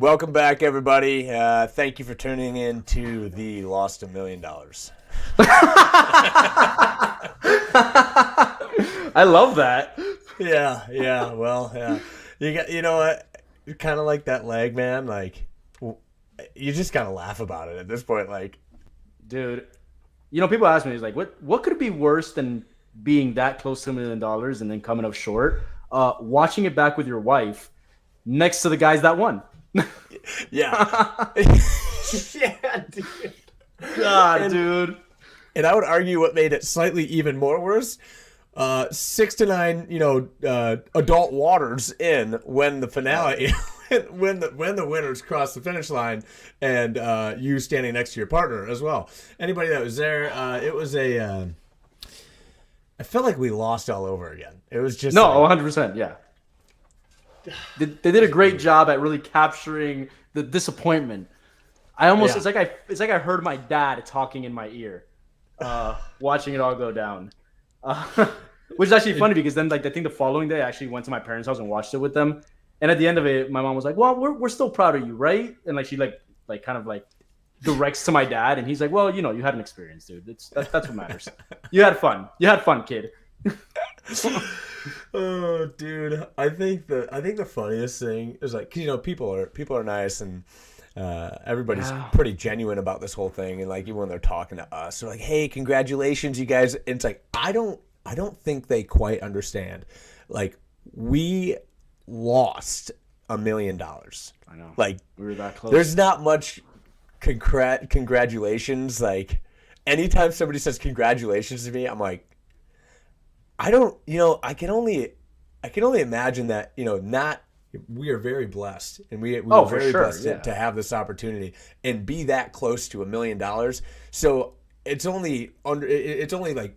Welcome back, everybody. Thank you for tuning in to the Lost $1 Million. I love that. Yeah. Well, yeah. You know what? Kind of like that leg, man. Like, you just gotta laugh about it at this point. Like, Dude, people ask me, like, what could be worse than being that close to $1 million and then coming up short? Watching it back with your wife next to the guys that won. yeah, yeah, dude. God, dude. And I would argue what made it slightly even more worse. 6 to 9, adult waters in when the finale, when the winners cross the finish line, and you standing next to your partner as well. Anybody that was there, it was a. I felt like we lost all over again. It was just 100%, yeah. They did a great job at really capturing the disappointment. It's like I heard my dad talking in my ear, watching it all go down. Which is actually funny because then, like, I think the following day I actually went to my parents' house and watched it with them. And at the end of it, my mom was like, "Well, we're still proud of you, right?" And like she kind of directs to my dad, and he's like, "Well, you had an experience, dude. That's what matters. You had fun. You had fun, kid." Oh, dude, I think the funniest thing is, like, people are nice, and everybody's pretty genuine about this whole thing, and like even when they're talking to us, they're like, "Hey, congratulations, you guys." And it's like I don't think they quite understand. Like, we lost $1 million. I know. Like, we were that close. There's not much congratulations. Like, anytime somebody says congratulations to me, I'm like, I don't. I can only imagine that. We are very blessed, and we are very blessed to have this opportunity and be that close to $1 million. So it's only like.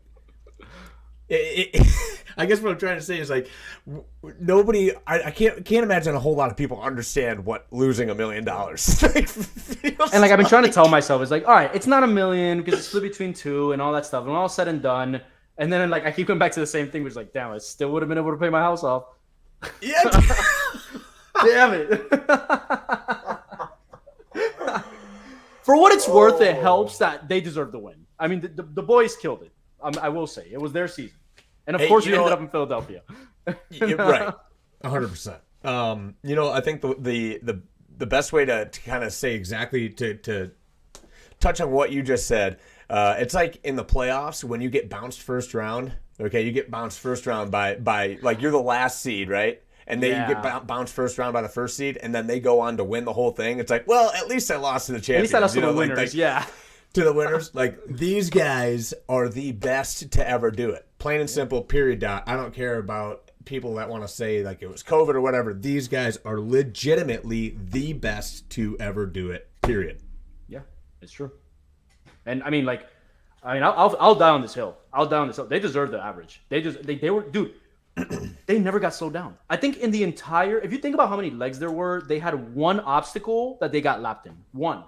I guess what I'm trying to say is, like, nobody. I can't imagine a whole lot of people understand what losing $1 million feels. And like I've been trying to tell myself, it's like, all right, it's not $1 million because it's split between two and all that stuff, and when all said and done. And then, like, I keep going back to the same thing, which is like, damn, I still would have been able to pay my house off. Yeah. Damn it. For what it's worth, it helps that they deserve the win. I mean, the boys killed it. I will say. It was their season. And, of course, we ended up in Philadelphia. Right. 100%. I think the best way to kind of say exactly to touch on what you just said, it's like in the playoffs when you get bounced first round. Okay, you get bounced first round by like, you're the last seed, right? And then you get bounced first round by the first seed, and then they go on to win the whole thing. It's like, well, at least I lost to the champions. At least I lost to the winners, yeah. To the winners. Like, these guys are the best to ever do it. Plain and simple, period, dot. I don't care about people that want to say, like, it was COVID or whatever. These guys are legitimately the best to ever do it, period. Yeah, it's true. And I mean, I'll die on this hill. They deserve the average. They were, dude. They never got slowed down. I think in the entire, if you think about how many legs there were, they had one obstacle that they got lapped in. One.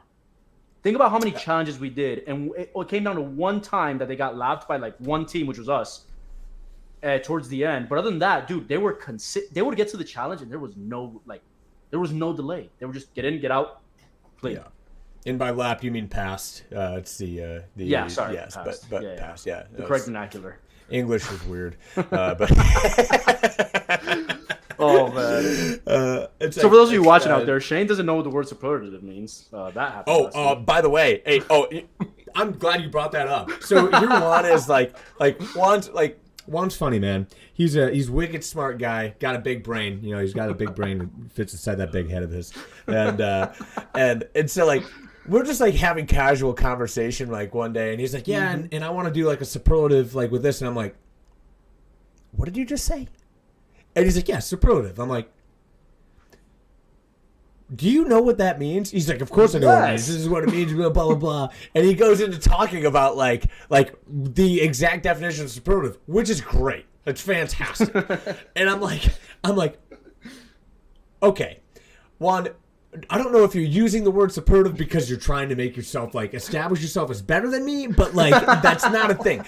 Think about how many challenges we did, and it came down to one time that they got lapped by like one team, which was us, towards the end. But other than that, dude, they would get to the challenge, and there was no delay. They would just get in, get out, play. Yeah. And by lap, you mean passed. It's the sorry, yes, passed. but passed. Yeah, the correct vernacular. English is weird, but oh man. So for those of you watching out there, Shane doesn't know what the word superlative means. That happened. By the way, hey, I'm glad you brought that up. So your Juan is Juan's funny, man. He's wicked smart guy. Got a big brain. He's got a big brain that fits inside that big head of his, and so, like, we're just like having casual conversation like one day, and he's like, yeah, and I want to do like a superlative like with this, and I'm like, what did you just say? And he's like, yeah, superlative. I'm like, do you know what that means? He's like, of course I know what it means. This is what it means, blah, blah, blah. And he goes into talking about like the exact definition of superlative, which is great. It's fantastic. And I'm like, okay, Juan, I don't know if you're using the word superlative because you're trying to make yourself like establish yourself as better than me, but like that's not a thing.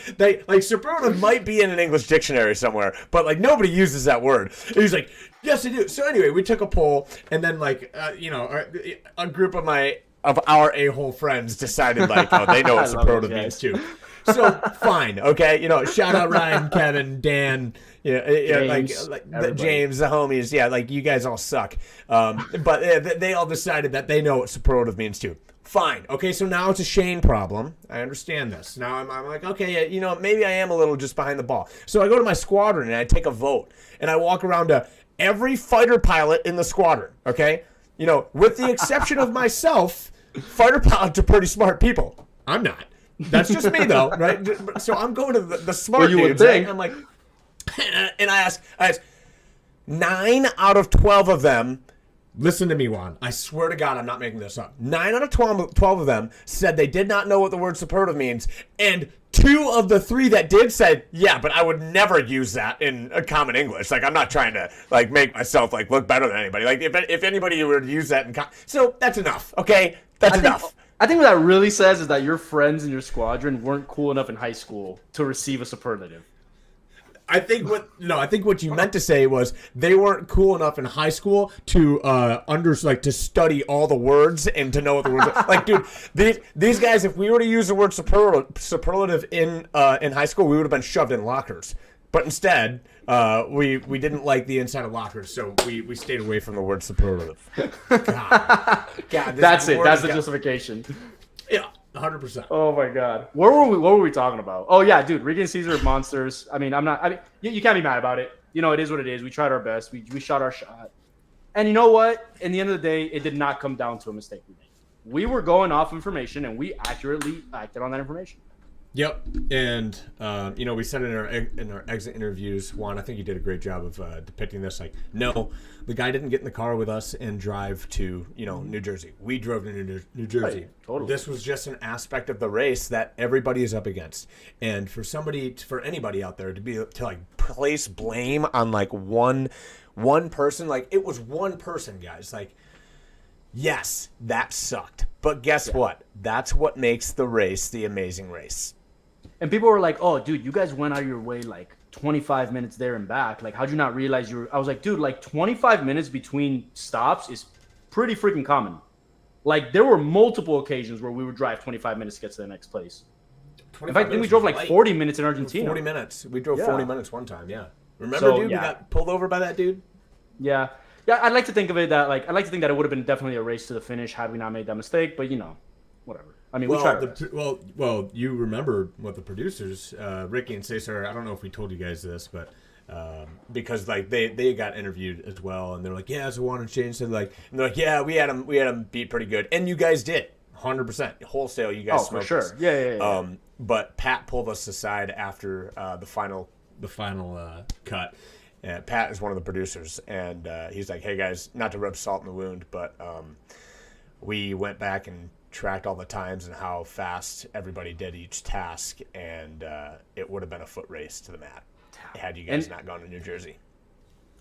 Like superlative might be in an English dictionary somewhere, but like nobody uses that word. And he's like, yes, I do. So anyway, we took a poll, and then like a group of our a-hole friends decided like, oh, they know what superlative means too. So fine, okay, shout out Ryan, Kevin, Dan, James, like James, the homies, yeah, like you guys all suck. But they all decided that they know what superlative means too. Fine, okay, so now it's a Shane problem. I understand this. Now I'm like, okay, yeah, maybe I am a little just behind the ball. So I go to my squadron and I take a vote, and I walk around to every fighter pilot in the squadron. Okay, with the exception of myself, fighter pilots are pretty smart people. I'm not. That's just me, though, right? So I'm going to the smart dudes, right? I'm like, and I ask, 9 out of 12 of them, listen to me, Juan. I swear to God, I'm not making this up. 9 out of 12 of them said they did not know what the word superlative means, and 2 of the 3 that did said, yeah, but I would never use that in a common English. Like, I'm not trying to like make myself like look better than anybody. Like, if anybody were to use that so that's enough, okay? That's enough. I think what that really says is that your friends in your squadron weren't cool enough in high school to receive a superlative. I think what you meant to say was they weren't cool enough in high school to to study all the words and to know what the words are. Like, dude, these guys, if we were to use the word superlative in high school, we would have been shoved in lockers. But instead, we didn't like the inside of lockers, so we stayed away from the word superlative. God, that's it. That's the justification. Yeah, 100%. Oh my God, what were we talking about? Oh yeah, dude, Ricky and Caesar are monsters. I mean, you can't be mad about it. It is what it is. We tried our best. We shot our shot, and you know what? In the end of the day, it did not come down to a mistake we made. We were going off information, and we accurately acted on that information. Yep, and we said in our exit interviews, Juan, I think you did a great job of depicting this. Like, no, the guy didn't get in the car with us and drive to New Jersey. We drove to New Jersey. Right, totally. This was just an aspect of the race that everybody is up against, and for anybody out there to like place blame on like one person, like it was one person, guys. Like, yes, that sucked, but guess what? That's what makes the race the amazing race. And people were like, oh, dude, you guys went out of your way like 25 minutes there and back. Like, how'd you not realize I was like, dude, like 25 minutes between stops is pretty freaking common. Like, there were multiple occasions where we would drive 25 minutes to get to the next place. In fact, I think we drove like 40 minutes in Argentina. 40 minutes. We drove 40 minutes one time, yeah. Remember, dude, we got pulled over by that dude? Yeah. Yeah, I'd like to think of it that, like, I'd like to think that it would have been definitely a race to the finish had we not made that mistake, but, whatever. I mean, we tried. Well, you remember what the producers, Ricky and Cesar, I don't know if we told you guys this, but because like they got interviewed as well, and they're like, yeah, so Juan and Shane said like, and they're like, yeah, we had them beat pretty good, and you guys did 100% wholesale. You guys smoked for sure, us. Yeah. But Pat pulled us aside after the final cut. Pat is one of the producers, and he's like, hey guys, not to rub salt in the wound, but we went back and tracked all the times and how fast everybody did each task, and it would have been a foot race to the mat had you guys not gone to New Jersey.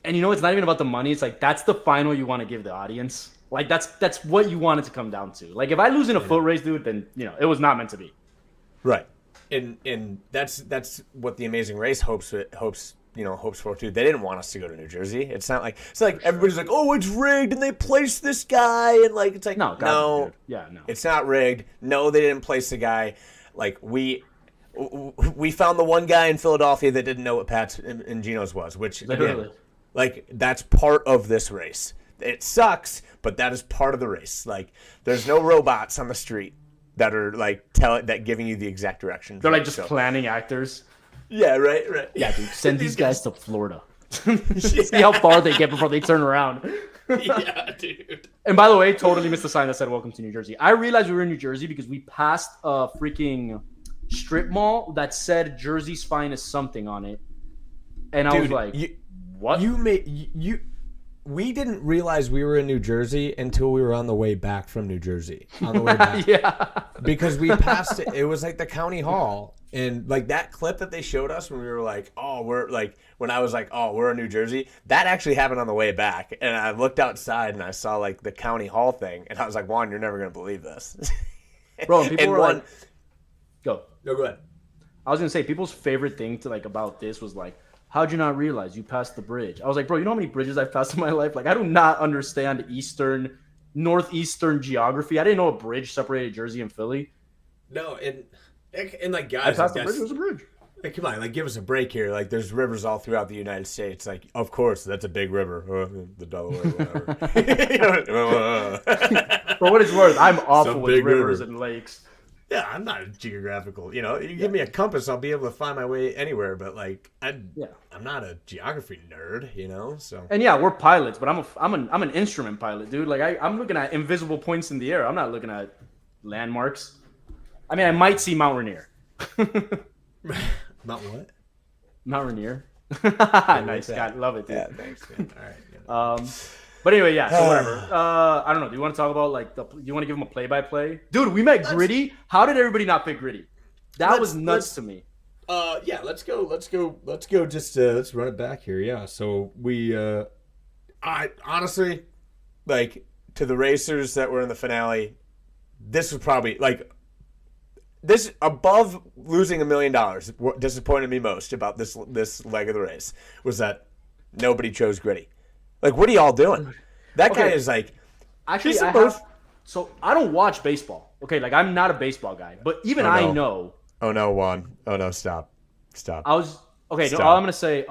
And it's not even about the money. It's like, that's the final you want to give the audience. Like, that's what you want it to come down to. Like, if I lose in a foot race, dude, then it was not meant to be. Right. And that's what the Amazing Race hopes for too. They didn't want us to go to New Jersey. It's like everybody's like, oh, it's rigged and they placed this guy, and like it's like no, it's not rigged. No, they didn't place the guy. Like we found the one guy in Philadelphia that didn't know what Pat's and Gino's was, which again, like that's part of this race. It sucks, but that is part of the race. Like there's no robots on the street that are like giving you the exact direction. They're like just planning actors. Yeah, right. Yeah, dude, send these guys to Florida. See how far they get before they turn around. Yeah, dude. And by the way, totally missed the sign that said "Welcome to New Jersey." I realized we were in New Jersey because we passed a freaking strip mall that said "Jersey's Finest" something on it, and I was like, "What?" we didn't realize we were in New Jersey until we were on the way back from New Jersey. On the way back. Yeah. Because we passed it. It was like the county hall. And like that clip that they showed us when we were like, oh, we're like, when I was like, oh, we're in New Jersey, that actually happened on the way back. And I looked outside and I saw like the county hall thing. And I was like, Juan, you're never going to believe this. Bro, and people were like, go. No, go ahead. I was going to say, people's favorite thing to like about this was like, how'd you not realize you passed the bridge? I was like, bro, you know how many bridges I've passed in my life? Like, I do not understand northeastern geography. I didn't know a bridge separated Jersey and Philly. No, and like guys, I passed the bridge. It was a bridge. Like, come on, like give us a break here. Like, there's rivers all throughout the United States. Like, of course, that's a big river, the Delaware, whatever. For what it's worth, I'm awful Some with big rivers river. and lakes. Yeah, I'm not a geographical. You know, you give me a compass, I'll be able to find my way anywhere. But like, I'm not a geography nerd. You know, so. And yeah, we're pilots, but I'm an instrument pilot, dude. Like I'm looking at invisible points in the air. I'm not looking at landmarks. I mean, I might see Mount Rainier. Mount what? Mount Rainier. Nice, God, love it, dude. Yeah, thanks, man. All right. But anyway, yeah. So whatever. I don't know. Do you want to talk about like do you want to give him a play-by-play? Dude, we met Gritty. How did everybody not pick Gritty? That was nuts to me. Yeah. Let's go. Just let's run it back here. Yeah. So we, I honestly, like to the racers that were in the finale, this was probably like. This above losing $1 million. What disappointed me most about this leg of the race was that nobody chose Gritty. Like, what are y'all doing? That guy is like. Actually, so I don't watch baseball. Okay, like I'm not a baseball guy, but even I know. Oh no, Juan. Oh no, stop. I was okay. Stop. No, all I'm gonna say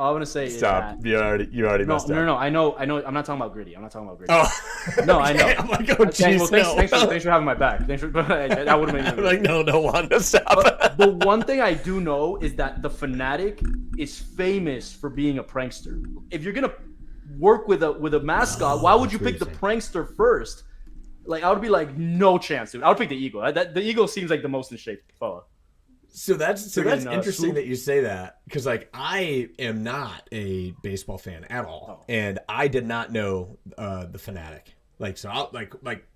Stop. is that You already messed up. No. I know. I'm not talking about Gritty. Oh. No, I know. I'm like, oh, geez, thanks for having my back. Thanks for that would have made me. I'm like, no, Juan, stop. But the one thing I do know is that the Fanatic is famous for being a prankster. If you're gonna work with a mascot, why would you pick the prankster first? Like I would be like, no chance, dude. I would pick the Eagle. The Eagle seems like the most in shape fella. So that's interesting that you say that because like I am not a baseball fan at all, and I did not know the Fanatic. Like so, like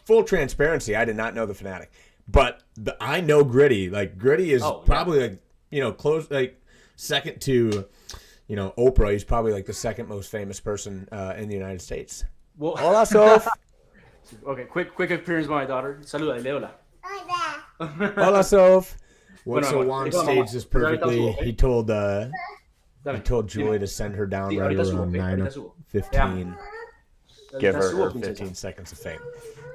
full transparency, I did not know the Fanatic, but I know Gritty. Like Gritty is probably like close like second to Oprah. He's probably like the second most famous person in the United States. Well, hola, Soph. Okay, quick appearance by my daughter. Saluda, Leola. Hola, Soph. So Juan staged this perfectly. He told Julie to send her down right around 9:15. Give her 15 seconds of fame.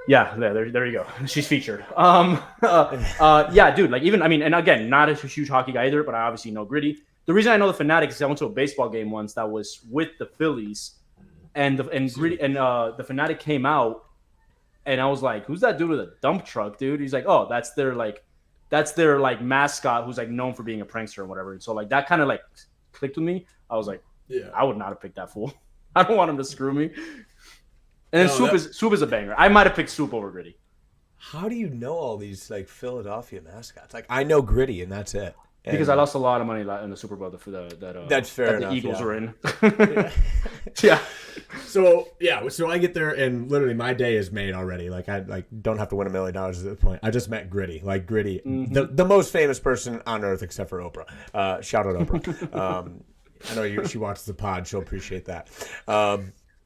Yeah, there you go. She's featured. Yeah, dude. Like even and again, not a huge hockey guy either, but I obviously know Gritty. The reason I know the Fanatic is I went to a baseball game once that was with the Phillies, and Gritty and the Fanatic came out, and I was like, "Who's that dude with a dump truck, dude?" He's like, "Oh, that's their mascot who's like known for being a prankster and whatever." And so like that kind of like clicked with me. I was like, "Yeah, I would not have picked that fool. I don't want him to screw me." And then Soup is a banger. I might have picked Soup over Gritty. How do you know all these like Philadelphia mascots? Like I know Gritty and that's it. Because I lost a lot of money in the Super Bowl that's fair enough, the Eagles were in. Yeah. So I get there and literally my day is made already. Like I don't have to win $1 million at this point. I just met Gritty. Like Gritty, the most famous person on earth except for Oprah. Shout out Oprah. I know she watches the pod. She'll appreciate that.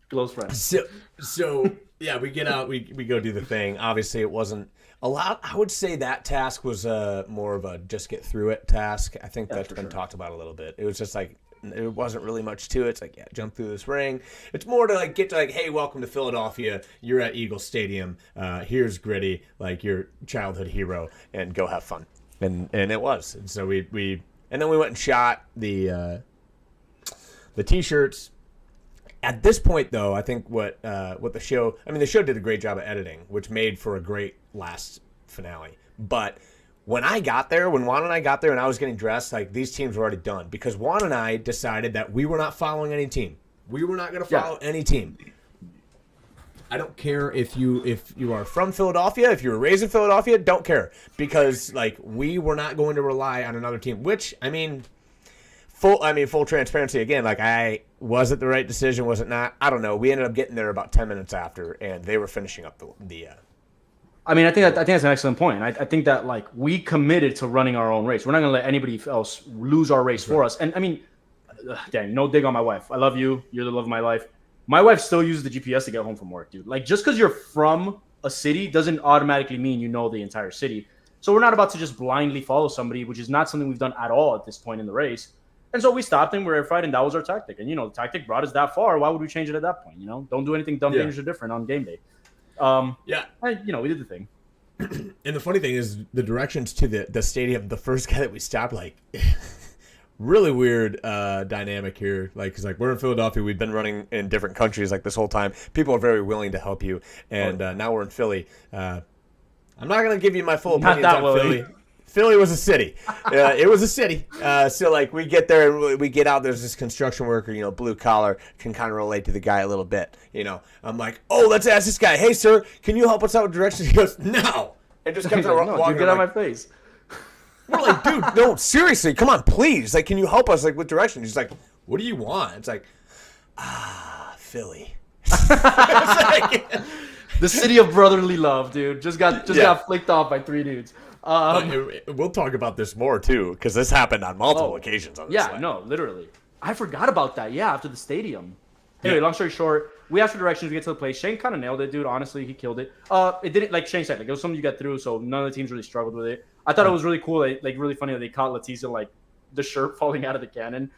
Close friends. So yeah, we get out. We go do the thing. Obviously, it wasn't a lot. I would say that task was more of a just get through it task. I think that's been talked about a little bit. It was just like it wasn't really much to it. It's like jump through this ring. It's more to like get to like, hey, welcome to Philadelphia. You're at Eagle Stadium. Here's Gritty, like your childhood hero, and go have fun. And it was. And so we then we went and shot the T-shirts. At this point, though, I think what the show did a great job of editing, which made for a great last finale. But when Juan and I got there and I was getting dressed, like these teams were already done because Juan and I decided that we were not following any team. We were not going to follow any team. I don't care if you are from Philadelphia, if you were raised in Philadelphia, don't care because like we were not going to rely on another team. Which I mean, full transparency again. Like, was it the right decision? Was it not? I don't know. We ended up getting there about 10 minutes after, and they were finishing up the I mean, I think that's an excellent point. I think that like we committed to running our own race. We're not going to let anybody else lose our race for us. And I mean, dang, no dig on my wife. I love you. You're the love of my life. My wife still uses the GPS to get home from work, dude. Like, just because you're from a city doesn't automatically mean you know the entire city. So we're not about to just blindly follow somebody, which is not something we've done at all at this point in the race. And so we stopped and we verified, and that was our tactic. And, the tactic brought us that far. Why would we change it at that point? Don't do anything dumb, dangerous, or different on game day. And, we did the thing. And the funny thing is, the directions to the stadium, the first guy that we stopped, like, really weird dynamic here. Like, because, like, we're in Philadelphia. We've been running in different countries, like, this whole time. People are very willing to help you. And now we're in Philly. I'm not going to give you my full opinions on Philly. Philly was a city. It was a city. So, like, we get there and we get out. There's this construction worker, blue collar, can kind of relate to the guy a little bit. I'm like, oh, let's ask this guy. Hey, sir, can you help us out with directions? He goes, no. And just comes out walking. Get out of my face. We're like, dude, no, seriously, come on, please. Like, can you help us, like, with directions? He's like, what do you want? It's like, Philly. It's like, the city of brotherly love, dude. Just got flicked off by 3 dudes. We'll talk about this more too, because this happened on multiple occasions. On this slide. No, literally. I forgot about that. Yeah, after the stadium. Anyway, long story short, we asked for directions. We get to the place. Shane kind of nailed it, dude. Honestly, he killed it. It didn't, like Shane said, like, it was something you got through, so none of the teams really struggled with it. I thought it was really cool, like really funny that they caught Letizia, like, the shirt falling out of the cannon.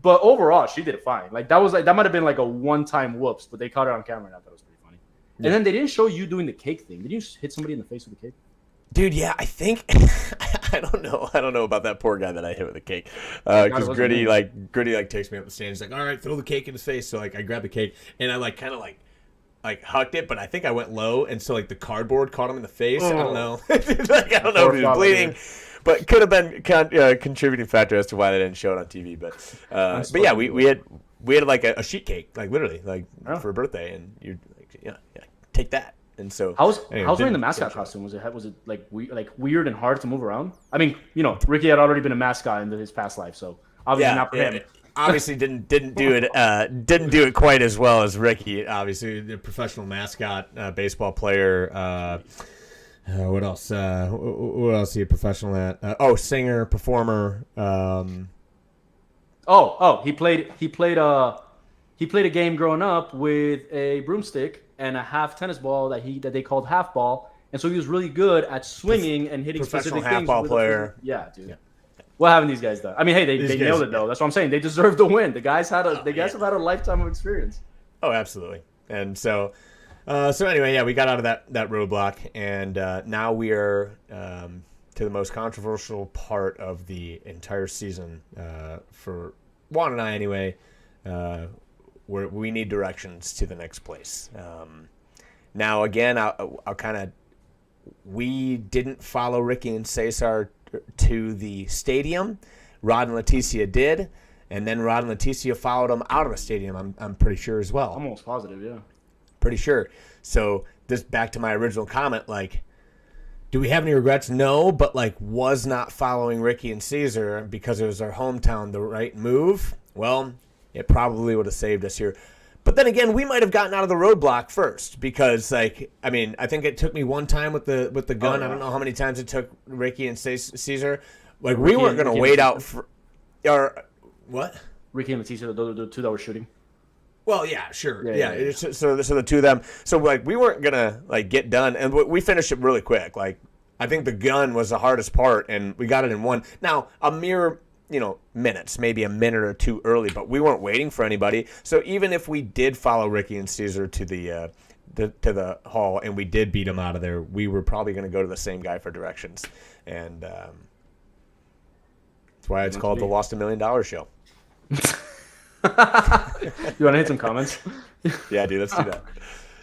But overall, she did it fine. Like, that might have been like a one-time whoops, but they caught her on camera, and I thought it was pretty funny. Yeah. And then they didn't show you doing the cake thing. Did you hit somebody in the face with the cake? Dude, yeah, I think I don't know about that poor guy that I hit with the cake. Because Gritty takes me up the stand. He's like, all right, throw the cake in his face. So, like, I grabbed the cake and I kind of hucked it, but I think I went low, and so, like, the cardboard caught him in the face. I don't know. I don't know if he was bleeding, but could have been a contributing factor as to why they didn't show it on TV. But yeah, we had like a sheet cake, like, literally, like, for a birthday, and you're like, yeah, take that. And so, how's wearing the mascot costume? Was it like weird and hard to move around? I mean, Ricky had already been a mascot in his past life, so obviously not for him. Obviously didn't do it quite as well as Ricky. Obviously, the professional mascot, baseball player. What else? What else is he a professional at? Singer, performer. He played a game growing up with a broomstick and a half tennis ball that they called half ball, and so he was really good at swinging and hitting specific things. Professional half ball player. Yeah, dude. Yeah. What haven't these guys done? I mean, hey, they nailed it though. That's what I'm saying. They deserve the win. The guys have had a lifetime of experience. Oh, absolutely. And so anyway, yeah, we got out of that roadblock, and now we are to the most controversial part of the entire season for Juan and I, anyway. Where we need directions to the next place. Now, again, we didn't follow Ricky and Cesar to the stadium. Rod and Leticia did, and then Rod and Leticia followed them out of the stadium. I'm pretty sure as well. Almost positive, yeah. Pretty sure. So this back to my original comment, like, do we have any regrets? No, but like, was not following Ricky and Cesar because it was our hometown the right move? Well, it probably would have saved us here. But then again, we might have gotten out of the roadblock first because, like, I mean, I think it took me one time with the gun. I don't know how many times it took Ricky and Cesar. Like, we weren't going to wait out for – or what? Ricky and Leticia, the two that were shooting. Well, yeah, sure. Yeah. So the two of them. So, like, we weren't going to, like, get done. And we finished it really quick. Like, I think the gun was the hardest part, and we got it in one. Now, a mere – minutes, maybe a minute or two early, but we weren't waiting for anybody. So even if we did follow Ricky and Cesar to the hall and we did beat them out of there, we were probably going to go to the same guy for directions. And that's why it's called the Lost $1 Million Show. You want to hit some comments? Yeah, dude, let's do that.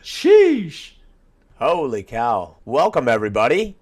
Sheesh. Holy cow. Welcome, everybody.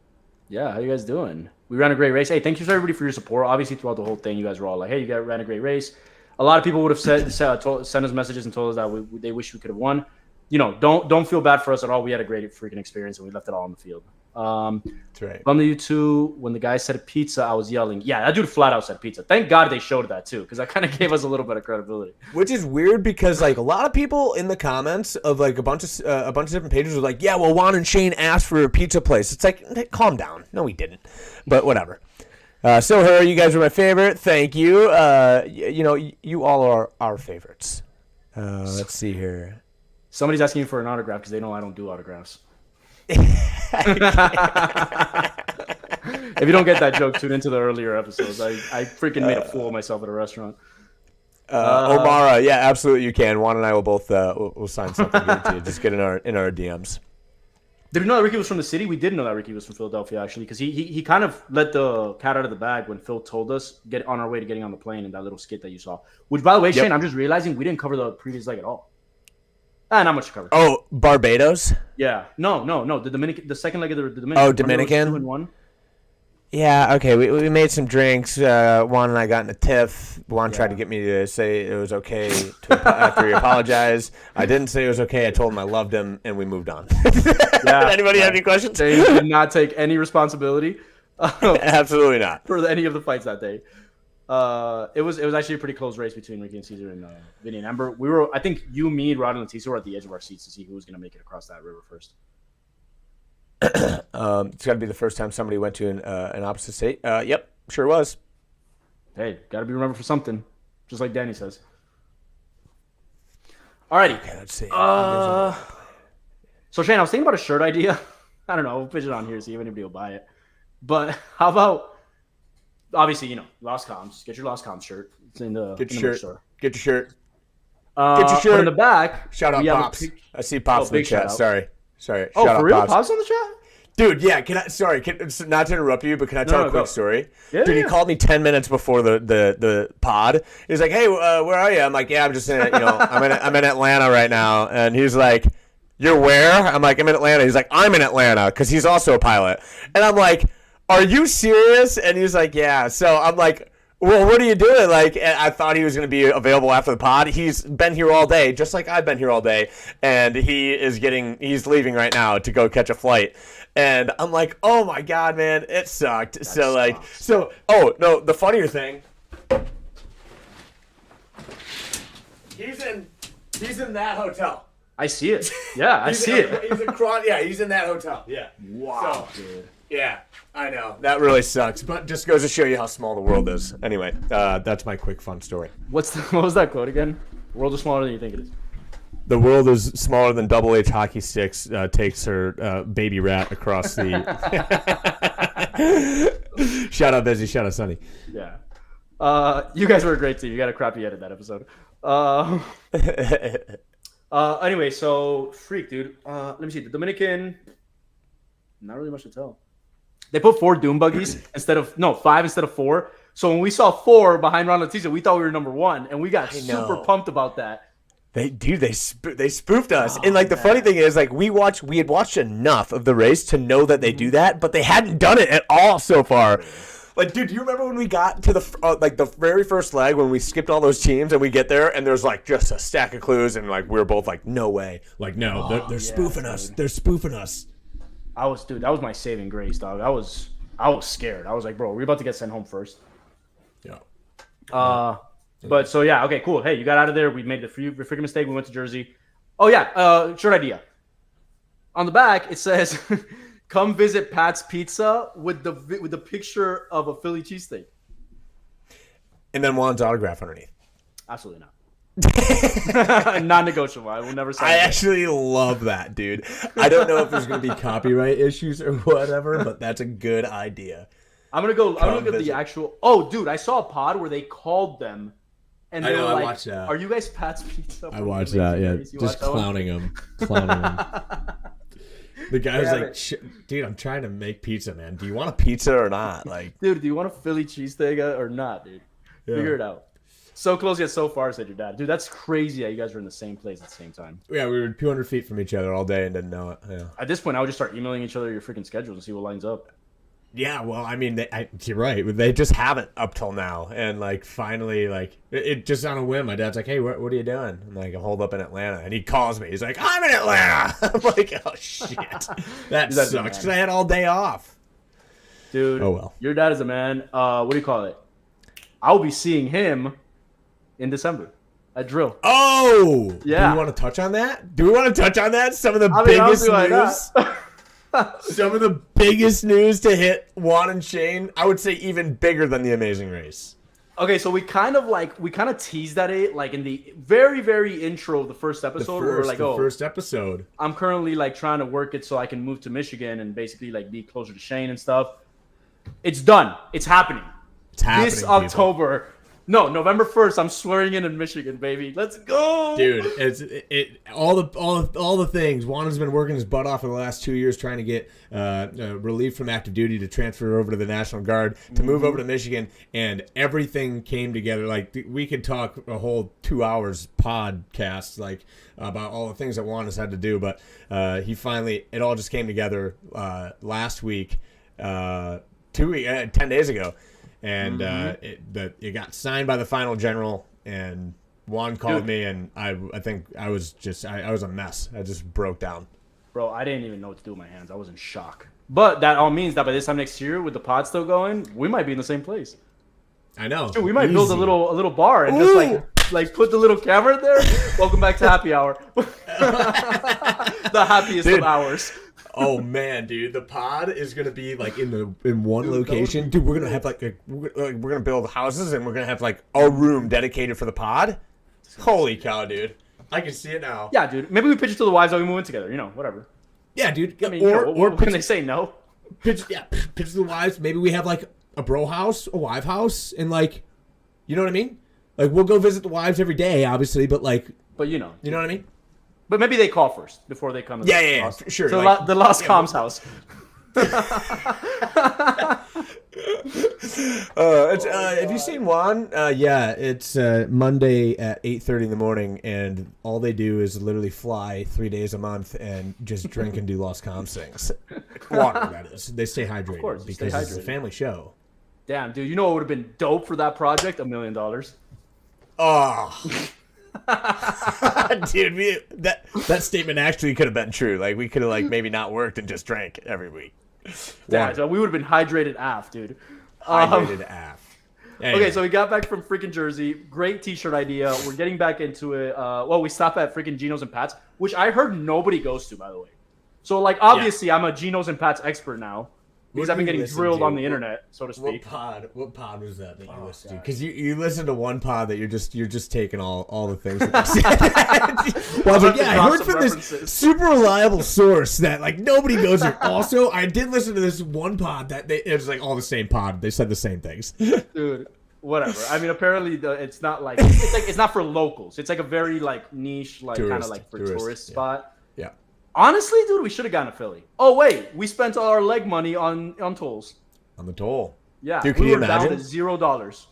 Yeah, how you guys doing? We ran a great race. Hey, thank you to everybody for your support. Obviously, throughout the whole thing, you guys were all like, hey, you guys ran a great race. A lot of people would have sent us messages and told us that they wish we could have won. Don't feel bad for us at all. We had a great freaking experience, and we left it all on the field. That's right. From the U2, when the guy said pizza, I was yelling. Yeah, that dude flat out said pizza. Thank God they showed that too, because that kind of gave us a little bit of credibility. Which is weird because like a lot of people in the comments of like a bunch of different pages were like, yeah, well, Juan and Shane asked for a pizza place. It's like, calm down. No, we didn't. But whatever. So her, you guys were my favorite. Thank you. You all are our favorites. Let's see here. Somebody's asking for an autograph because they know I don't do autographs. If you don't get that joke, tune into the earlier episodes. I freaking made a fool of myself at a restaurant. Omara, yeah, absolutely, you can. Juan and I will both we'll sign something here to you. Just get in our DMs. Did we know that Ricky was from the city? We did know that Ricky was from Philadelphia, actually, because he kind of let the cat out of the bag when Phil told us get on our way to getting on the plane in that little skit that you saw. Which, by the way, Yep. Shane, I'm just realizing we didn't cover the previous leg at all. Not much to cover. Oh, Barbados? Yeah. No. The second leg of the Dominican. Oh, Dominican? 2-1. Yeah, okay. We made some drinks. Juan and I got in a tiff. Juan tried to get me to say it was okay after he apologized. I didn't say it was okay. I told him I loved him, and we moved on. Yeah. Anybody have any questions? They did not take any responsibility Absolutely not. for any of the fights that day. It was actually a pretty close race between Ricky and Caesar and Vinny and Amber. I think you, me, Rod, and Leticia were at the edge of our seats to see who was going to make it across that river first. It's got to be the first time somebody went to an opposite state. Yep, sure was. Hey, got to be remembered for something, just like Danny says. Alrighty. Okay, let's see. So Shane, I was thinking about a shirt idea. I don't know. We'll pitch it on here, see if anybody will buy it. But how about, obviously, Lost Comms. Get your Lost Comms shirt. It's in the merch store. Get your shirt. Get your shirt. But in the back, shout out Pops. I see Pops in the chat. Sorry. Oh, shout for real? Pops. Pops on the chat? Dude, yeah. Not to interrupt you, but can I tell a quick story? Yeah, Dude, he called me 10 minutes before the pod. He's like, "Hey, where are you?" I'm like, "Yeah, I'm just in I'm in Atlanta right now." And he's like, "You're where?" I'm like, "I'm in Atlanta." He's like, "I'm in Atlanta," because he's also a pilot. And I'm like, "Are you serious?" And he's like, "Yeah." So I'm like, "Well, what are you doing?" Like, I thought he was going to be available after the pod. He's been here all day, just like I've been here all day, and he's leaving right now to go catch a flight. And I'm like, "Oh my god, man, it sucked." Oh no, the funnier thing, he's in that hotel. I see it. Yeah, I see it. He's in that hotel. Yeah. Wow, dude. Yeah, I know. That really sucks, but just goes to show you how small the world is. Anyway, that's my quick fun story. What was that quote again? The world is smaller than you think it is. The world is smaller than Double H Hockey Sticks takes her baby rat across the... Shout out Busy, shout out Sunny. Yeah. You guys were a great team. You got a crappy edit that episode. Anyway, so freak, dude. Let me see. The Dominican, not really much to tell. They put 4 Doom buggies 5 instead of 4. So when we saw 4 behind Ron Leticia, we thought we were number 1, and we got super pumped about that. They spoofed us. And like the funny thing is, like we had watched enough of the race to know that they do that, but they hadn't done it at all so far. Like, dude, do you remember when we got to the very first leg when we skipped all those teams and we get there and there's like just a stack of clues and like we were both like, no way. Like, no, they're spoofing us. They're spoofing us. That was my saving grace, dog. I was scared. I was like, bro, we're about to get sent home first. Yeah. But so yeah, okay, cool. Hey, you got out of there. We made the freaking mistake. We went to Jersey. Oh yeah, shirt idea. On the back it says, "Come visit Pat's Pizza" with the picture of a Philly cheesesteak. And then Juan's autograph underneath. Absolutely not. Non-negotiable. I will never say. I actually love that, dude. I don't know if there's gonna be copyright issues or whatever, but that's a good idea. I'm gonna look at the actual. Oh, dude, I saw a pod where they called them. And they were like, watched that. "Are you guys Pat's Pizza?" I watched that, yeah. Just clowning him. The guy was like, "Dude, I'm trying to make pizza, man. Do you want a pizza or not?" Like, dude, do you want a Philly cheesesteak or not, dude? Yeah. Figure it out. So close yet so far, said your dad. Dude, that's crazy that you guys were in the same place at the same time. Yeah, we were 200 feet from each other all day and didn't know it. Yeah. At this point, I would just start emailing each other your freaking schedules and see what lines up. Yeah, well, I mean, you're right. They just haven't up till now, and like finally, like it just on a whim. My dad's like, "Hey, what are you doing?" I'm like, "I hold up in Atlanta," and he calls me. He's like, "I'm in Atlanta." I'm like, "Oh shit, that sucks," because I had all day off. Dude, oh well. Your dad is a man. What do you call it? I'll be seeing him in December at Drill. Oh, yeah. Do we want to touch on that? Do we want to touch on that? Some of the biggest news. Some of the biggest news to hit Juan and Shane. I would say even bigger than the Amazing Race. Okay, so we kind of teased that like in the very, very intro of the first episode. Where we're like, first episode. I'm currently like trying to work it so I can move to Michigan and basically like be closer to Shane and stuff. It's done. It's happening. It's happening this October. People. No, November 1st. I'm swearing in Michigan, baby. Let's go, dude. All the things. Juan has been working his butt off for the last 2 years trying to get relief from active duty to transfer over to the National Guard to move over to Michigan, and everything came together. Like we could talk a whole 2 hours podcast like about all the things that Juan has had to do, but he finally it all just came together last week, 10 days ago. And it got signed by the final general, and Juan called me, and I think I was a mess. I just broke down. Bro, I didn't even know what to do with my hands. I was in shock. But that all means that by this time next year, with the pod still going, we might be in the same place. I know. Dude, we might build a little bar and just like put the little camera there. Welcome back to happy hour. The happiest of hours. Oh man, dude, the pod is gonna be like in one location. Dude, we're gonna have we're gonna build houses and we're gonna have like a room dedicated for the pod. Holy cow, dude! I can see it now. Yeah, dude. Maybe we pitch it to the wives that we move in together. You know, whatever. Yeah, dude. I mean, or can they say no? Pitch to the wives. Maybe we have like a bro house, a wife house, and like, you know what I mean? Like we'll go visit the wives every day, obviously, but you know what I mean? But maybe they call first before they come. Yeah, sure. So like, the Lost Comms house. Have you seen Juan? Yeah, it's Monday at 8:30 in the morning, and all they do is literally fly 3 days a month and just drink and do Lost Comms things. Water, that is. They stay hydrated, of course, because it's a family show. Damn, dude, you know what would have been dope for that project? $1 million. Oh. Dude, that statement actually could have been true. Like we could have like maybe not worked and just drank every week. Yeah, so we would have been hydrated AF, dude. Hydrated AF. Anyway. Okay, so we got back from freaking Jersey. Great T-shirt idea. We're getting back into it. We stopped at freaking Geno's and Pat's, which I heard nobody goes to, by the way. So like obviously I'm a Geno's and Pat's expert now. Because I've been getting drilled on the internet, so to speak. What pod was that you listened to? Because you listened to one pod that you're just taking all the things that they said. Well, I was like, I heard from this super reliable source that like nobody goes there. Also, I did listen to this one pod that it was like all the same pod. They said the same things. Dude, whatever. I mean, apparently it's not like it's not for locals. It's like a very like niche, like kind of like for tourist spot. Yeah. Honestly, dude, we should have gone to Philly. Oh wait, we spent all our leg money on tolls. On the toll. Yeah, dude, can you imagine? Down to $0.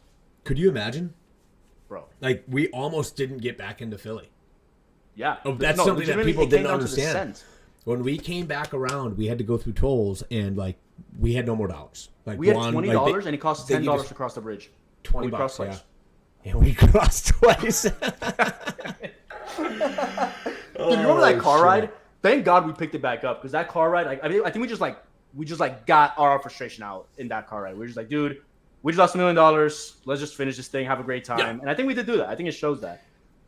Could you imagine, bro? Like we almost didn't get back into Philly. Yeah, that's something that people didn't understand. When we came back around, we had to go through tolls, and like we had no more dollars. Like we had $20, and it cost $10 to cross the bridge. $20, yeah. And we crossed twice. Dude, you remember that car ride? Thank God we picked it back up because that car ride, I think we just got our frustration out in that car ride. We were just like, dude, we just lost $1 million. Let's just finish this thing, have a great time. Yeah. And I think we did do that. I think it shows that.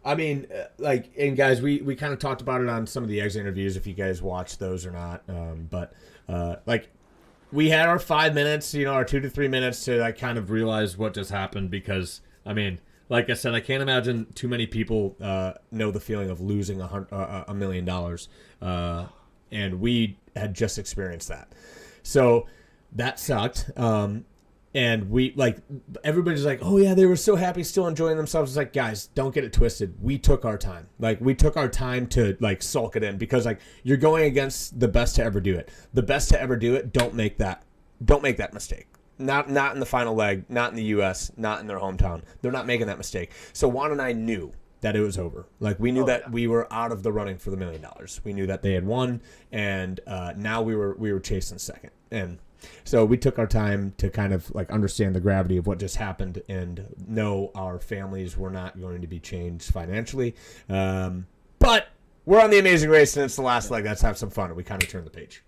I mean, and guys, we kind of talked about it on some of the exit interviews if you guys watched those or not. But we had our 5 minutes, our 2 to 3 minutes to like kind of realize what just happened because I mean. Like I said, I can't imagine too many people know the feeling of losing $1 million, and we had just experienced that. So that sucked, and we everybody's like, "Oh yeah, they were so happy, still enjoying themselves." It's like, guys, don't get it twisted. We took our time. Like we took our time to like sulk it in because like you're going against the best to ever do it. The best to ever do it. Don't make that mistake. Not in the final leg, not in the U.S., not in their hometown. They're not making that mistake. So Juan and I knew that it was over. Like we knew that we were out of the running for the $1 million. We knew that they had won, and now we were chasing second. And so we took our time to kind of like understand the gravity of what just happened and know our families were not going to be changed financially. But we're on the Amazing Race, and it's the last leg. Let's have some fun. And we kind of turned the page.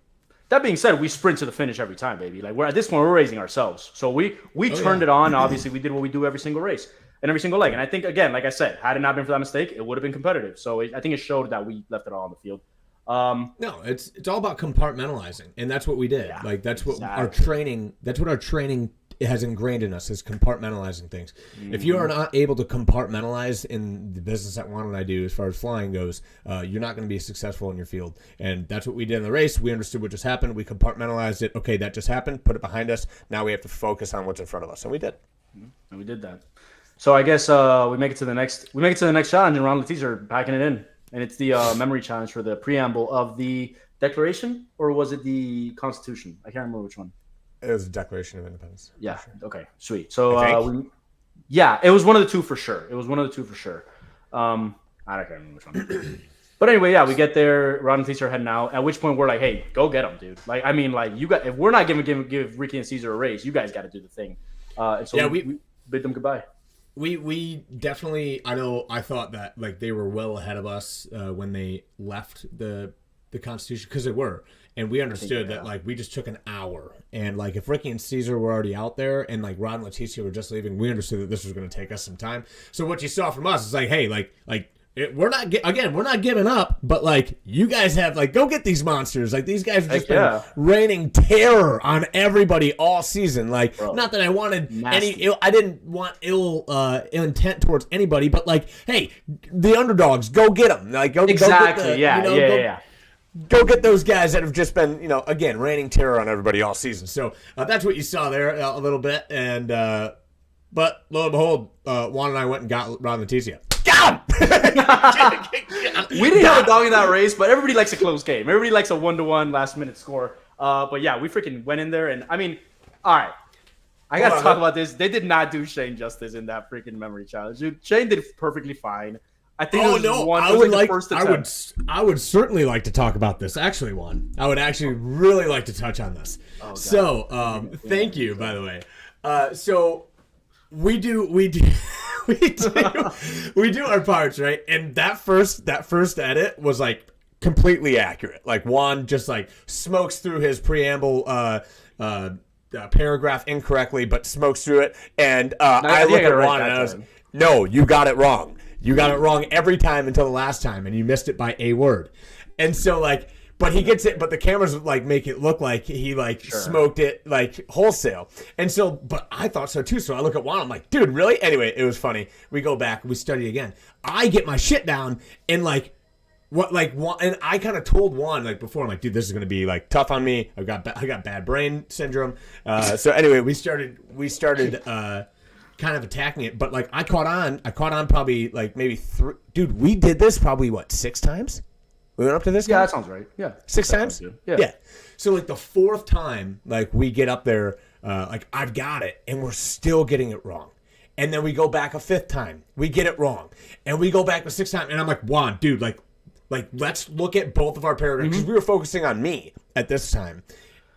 That being said, we sprint to the finish every time, baby. Like we're at this point, we're raising ourselves. So we turned it on. Obviously, we did what we do every single race and every single leg. And I think, again, like I said, had it not been for that mistake, it would have been competitive. So I think it showed that we left it all on the field. No, it's all about compartmentalizing, and that's what we did. Yeah, like that's what our training. That's what our training has ingrained in us is compartmentalizing things. If you are not able to compartmentalize in the business that Juan and I do, as far as flying goes, you're not going to be successful in your field. And that's what we did in the race. We understood what just happened. We compartmentalized it. Okay, that just happened. Put it behind us. Now we have to focus on what's in front of us, and we did. And we did that. So I guess we make it to the next. We make it to the next challenge, and Ron and Leticia are packing it in, and it's the memory challenge for the preamble of the Declaration, or was it the Constitution? I can't remember which one. It was the Declaration of Independence. Yeah. Sure. Okay. Sweet. So, it was one of the two for sure. I don't remember which one. But anyway, yeah, we get there. Ron and Caesar are heading out. At which point we're like, "Hey, go get them, dude!" Like, I mean, like you got. If we're not give Ricky and Caesar a race, you guys got to do the thing. And so we bid them goodbye. We definitely. I thought that like they were well ahead of us when they left the Constitution, because they were. And we understood that, like, we just took an hour. And, like, if Ricky and Caesar were already out there and, like, Rod and Leticia were just leaving, we understood that this was going to take us some time. So what you saw from us is, like, hey, we're not giving up, but, like, you guys have, like, go get these monsters. Like, these guys have just been raining terror on everybody all season. Like, not that I wanted I didn't want ill intent towards anybody, but, like, hey, the underdogs, go get them. Like, go get the, Go get those guys that have just been, again, raining terror on everybody all season. So that's what you saw there a little bit. And but lo and behold, Juan and I went and got Ron and Leticia. Got him! We didn't have a dog in that race, but everybody likes a close game. Everybody likes a 1-1 last-minute score. But yeah, we freaking went in there. And, I mean, all right. I got to talk about this. They did not do Shane justice in that freaking memory challenge. Dude, Shane did perfectly fine. I think I would certainly like to talk about this. Actually, Juan, I would actually really like to touch on this. Thank you, by the way. So we do our parts, right? And that first edit was like completely accurate. Like Juan just like smokes through his preamble paragraph incorrectly, but smokes through it. And I look at Juan and I was, no, you got it wrong. You got it wrong every time until the last time, and you missed it by a word. And so, like, but he gets it, but the cameras, like, make it look like he, like, smoked it, like, wholesale. And so, but I thought so, too. So I look at Juan, I'm like, dude, really? Anyway, it was funny. We go back, we study again. I get my shit down, and, like, and I kind of told Juan, like, before, I'm like, dude, this is going to be, like, tough on me. I got bad brain syndrome. So anyway, we started kind of attacking it, but like I caught on probably like maybe 3. Dude, we did this probably 6 times? We went up to this guy? Yeah, that sounds right. Yeah. 6 times? Yeah. So like the 4th time, like we get up there, like I've got it, and we're still getting it wrong. And then we go back a 5th time, we get it wrong. And we go back a 6th time, and I'm like, Juan, dude, like let's look at both of our paragraphs, because we were focusing on me at this time.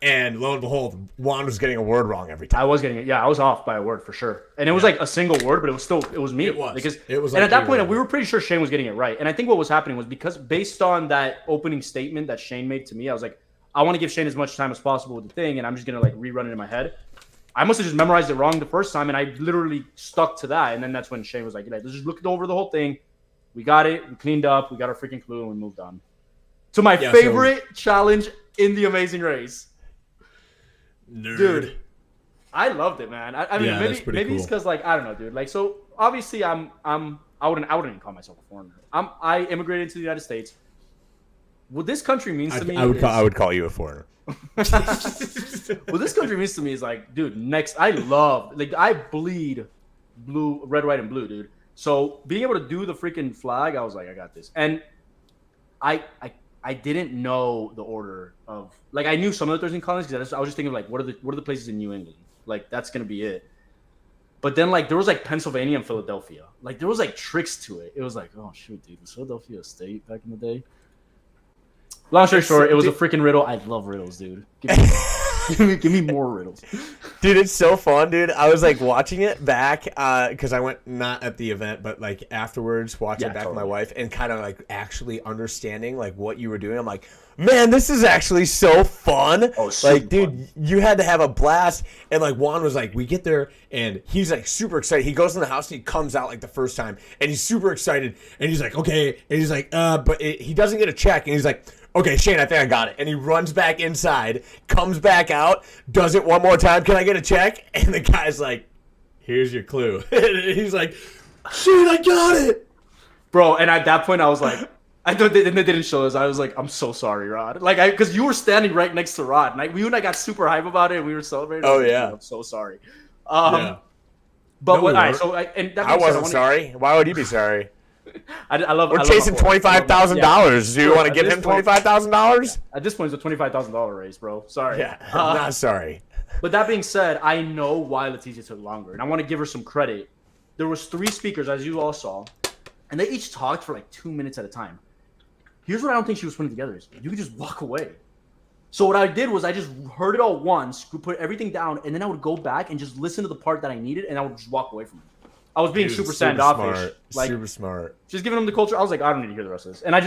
And lo and behold, Juan was getting a word wrong every time. I was getting it. Yeah, I was off by a word for sure. And it was like a single word, but it was me. It was. Because it was and at that point, we were pretty sure Shane was getting it right. And I think what was happening was because based on that opening statement that Shane made to me, I was like, I want to give Shane as much time as possible with the thing, and I'm just going to like rerun it in my head. I must have just memorized it wrong the first time, and I literally stuck to that. And then that's when Shane was like, let's just look over the whole thing. We got it. We cleaned up. We got our freaking clue, and we moved on. To my favorite challenge in the Amazing Race. Nerd. Dude, I loved it, man. I mean, maybe cool. It's because like I don't know, dude. Like, so obviously, I wouldn't even call myself a foreigner. I immigrated into the United States. What this country means to me, I would call you a foreigner. What this country means to me is like, dude. I bleed blue, red, white, and blue, dude. So being able to do the freaking flag, I was like, I got this, and I didn't know the order of like I knew some of the 13 colonies because I was just thinking of like what are the places in New England, like that's gonna be it. But then like there was like Pennsylvania and Philadelphia. Like there was like tricks to it. It was like, oh shoot, dude, was Philadelphia a state back in the day? Long story short, it was a freaking riddle. I love riddles, dude. Give me more riddles. Dude, it's so fun, dude. I was like watching it back because I went not at the event, but like afterwards watching it back with my wife and kind of like actually understanding like what you were doing. I'm like, man, this is actually so fun. Oh, like, dude, fun. you had to have a blast. And like Juan was like, we get there and he's like super excited. He goes in the house and he comes out like the first time and he's super excited and he's like, okay. And he's like, but he doesn't get a check. And he's like, okay, Shane, I think I got it. And he runs back inside, comes back out, does it one more time. Can I get a check? And the guy's like, here's your clue. And he's like, Shane, I got it. Bro, and at that point, I was like, I thought they didn't show us. I was like, I'm so sorry, Rod. Like, because you were standing right next to Rod. And you and I got super hype about it. And we were celebrating. Oh, yeah. I'm so sorry. Yeah. But No, what, all right, so, and that I wasn't sorry. Why would you be sorry? I love. We're chasing $25,000. Do you want to give him $25,000? At this point, it's a $25,000 race, bro. Sorry. Yeah, I'm not sorry. But that being said, I know why Leticia took longer, and I want to give her some credit. There was 3 speakers, as you all saw, and they each talked for like 2 minutes at a time. Here's what I don't think she was putting together: is you could just walk away. So what I did was I just heard it all once, put everything down, and then I would go back and just listen to the part that I needed, and I would just walk away from it. I was being super standoffish, like super smart, just giving them the culture. I was like, I don't need to hear the rest of this, and I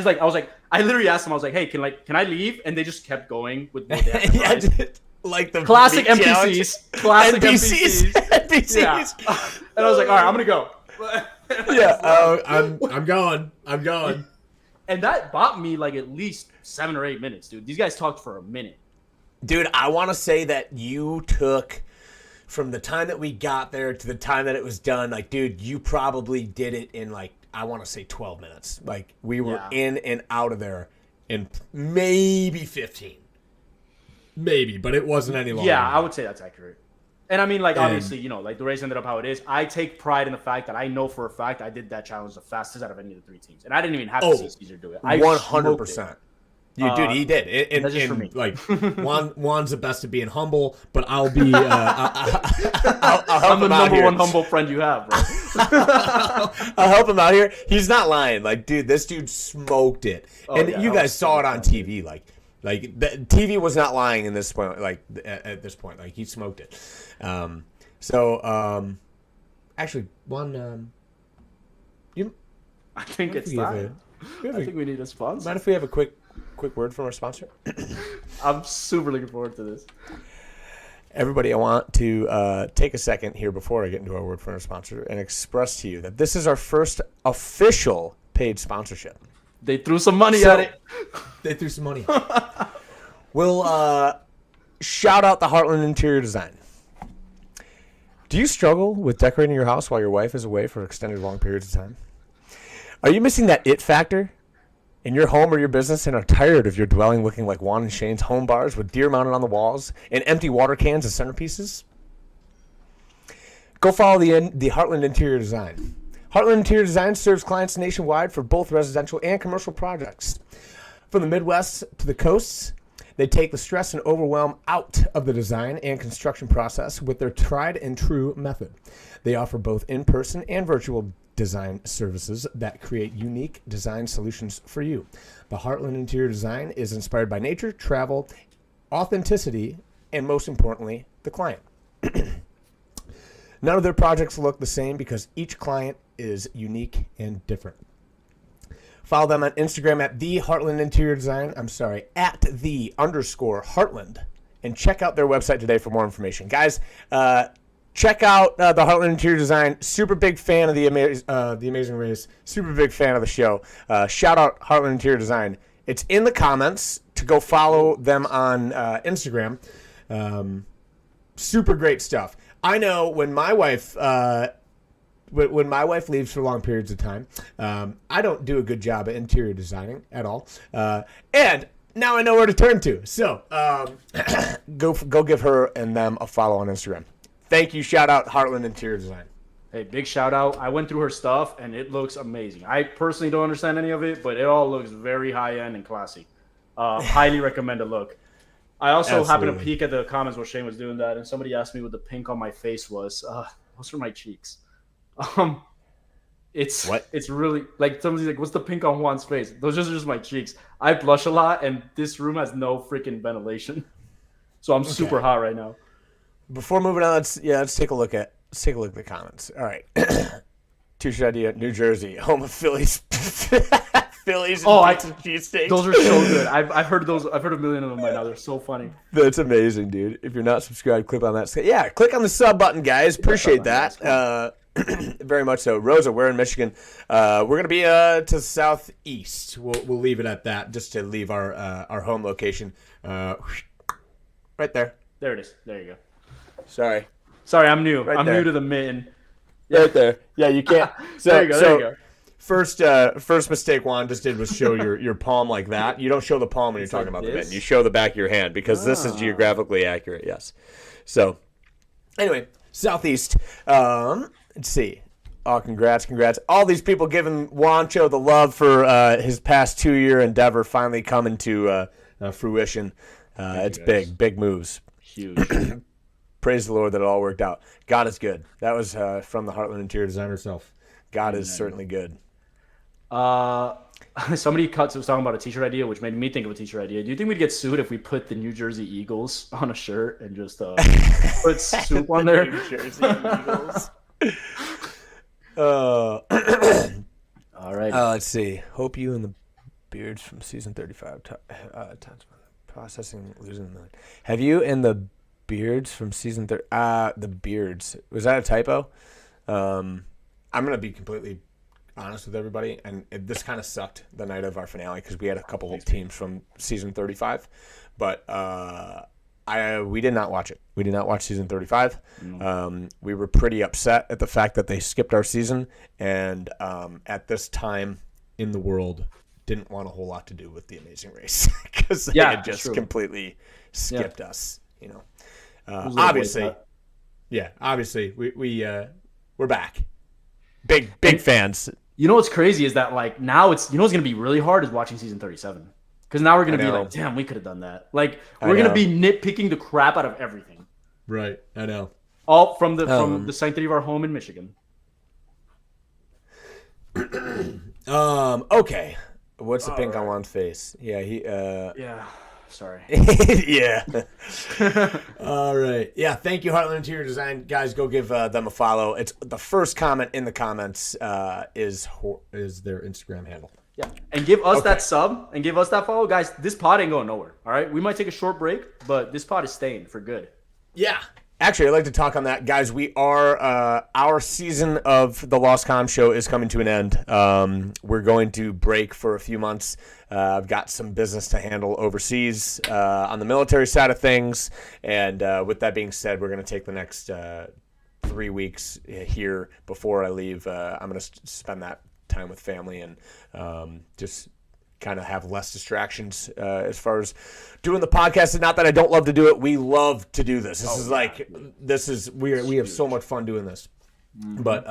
literally asked them. I was like, hey, can I leave? And they just kept going with what they had to yeah, like the classic NPCs, classic NPCs. Yeah. And I was like, all right, I'm gonna go. Yeah, I'm going. And that bought me like at least 7 or 8 minutes, dude. These guys talked for a minute. Dude, I want to say that you took. From the time that we got there to the time that it was done, like, dude, you probably did it in, like, I want to say 12 minutes. Like, we were in and out of there in maybe 15. Maybe, but it wasn't any longer. Yeah, I would say that's accurate. And I mean, like, obviously, you know, like, the race ended up how it is. I take pride in the fact that I know for a fact I did that challenge the fastest out of any of the 3 teams. And I didn't even have to see Caesar do it. 100%. Dude, he did. And that's just for me. Like, Juan's the best at being humble, but I'll be. I'm the number one humble friend you have, bro. I'll help him out here. He's not lying. Like, dude, this dude smoked it, you guys saw it on TV. Like the TV was not lying in this point. Like at this point, like he smoked it. Actually, Juan, I think it's time. I think we need a sponsor. Mind if we have a quick word from our sponsor? I'm super looking forward to this. Everybody, I want to take a second here before I get into our word from our sponsor and express to you that this is our first official paid sponsorship. They threw some money at it. They threw some money. We'll shout out the Heartland Interior Design. Do you struggle with decorating your house while your wife is away for extended long periods of time? Are you missing that it factor in your home or your business and are tired of your dwelling looking like Juan and Shane's home bars with deer mounted on the walls and empty water cans as centerpieces? Go follow the Heartland Interior Design. Heartland Interior Design serves clients nationwide for both residential and commercial projects. From the Midwest to the coasts, they take the stress and overwhelm out of the design and construction process with their tried and true method. They offer both in-person and virtual design services that create unique design solutions for you. The Heartland Interior Design is inspired by nature, travel, authenticity, and most importantly, the client. None of their projects look the same because each client is unique and different. Follow them on Instagram at the Heartland Interior Design. At _Heartland. And check out their website today for more information. Guys, check out the Heartland Interior Design. Super big fan of the Amazing Race. Super big fan of the show. Shout out Heartland Interior Design. It's in the comments to go follow them on Instagram. Super great stuff. I know when my wife leaves for long periods of time, I don't do a good job at interior designing at all. And now I know where to turn to. So go give her and them a follow on Instagram. Thank you. Shout out Heartland Interior Design. Hey, big shout out. I went through her stuff and it looks amazing. I personally don't understand any of it, but it all looks very high end and classy. Highly recommend a look. I also happened to peek at the comments where Shane was doing that, and somebody asked me what the pink on my face was. Those are my cheeks. Um, it's really like somebody's like, "What's the pink on Juan's face?" Those are just my cheeks. I blush a lot, and this room has no freaking ventilation, so I'm super hot right now. Before moving on, let's take a look at the comments. All right, T-shirt idea, New Jersey, home of Phillies. Phillies and cheesesteaks. Those are so good. I've heard those. I've heard a million of them by now. They're so funny. That's amazing, dude. If you're not subscribed, click on that. Yeah, click on the sub button, guys. Appreciate that. Very much so. Rosa, we're in Michigan. We're gonna be to southeast. We'll leave it at that, just to leave our home location. Right there. There it is. There you go. Sorry, I'm new. Right I'm there. new to the mitten. Right there. Yeah, you can't. So, there you go. There you go. First mistake Juan just did was show your palm like that. You don't show the palm when you're talking about the mitten. You show the back of your hand because this is geographically accurate. Yes. So, anyway, southeast. Let's see. Oh, congrats. All these people giving Juancho the love for his past 2-year endeavor finally coming to fruition. It's big moves. Huge. Praise the Lord that it all worked out. God is good. That was from the Heartland interior designer herself. God is certainly good. Somebody was talking about a t-shirt idea, which made me think of a t-shirt idea. Do you think we'd get sued if we put the New Jersey Eagles on a shirt and just put soup on there? New Jersey Eagles. All right. Let's see. Hope you and the Beards from season 35. Processing, losing the million. Have you and the Beards from season 30? The Beards. Was that a typo? I'm going to be completely honest with everybody, and this kind of sucked the night of our finale because we had a couple of teams from season 35, but we did not watch it. We did not watch season 35. We were pretty upset at the fact that they skipped our season, and at this time in the world, didn't want a whole lot to do with the Amazing Race because they had just completely skipped us. You know, obviously, we're back. Big fans. You know what's crazy is that like now it's what's gonna be really hard is watching season 37 because now we're gonna be like, damn, we could have done that. Like we're gonna be nitpicking the crap out of everything. Right, I know. All from the sanctity of our home in Michigan. Okay. What's the pink on Juan's face? Yeah, Yeah. Sorry. Yeah. All right. Yeah, thank you, Heartland Interior Design. Guys, go give them a follow. It's the first comment in the comments is their Instagram handle. Yeah. And give us that sub and give us that follow. Guys, this pod ain't going nowhere. All right? We might take a short break, but this pod is staying for good. Yeah. Actually, I'd like to talk on that. Guys, we are, our season of the Lost Comm Show is coming to an end. We're going to break for a few months. I've got some business to handle overseas on the military side of things. And with that being said, we're going to take the next 3 weeks here before I leave. I'm going to spend that time with family and just kind of have less distractions as far as doing the podcast. And not that I don't love to do it. We love to do this. We have so much fun doing this. Mm-hmm. But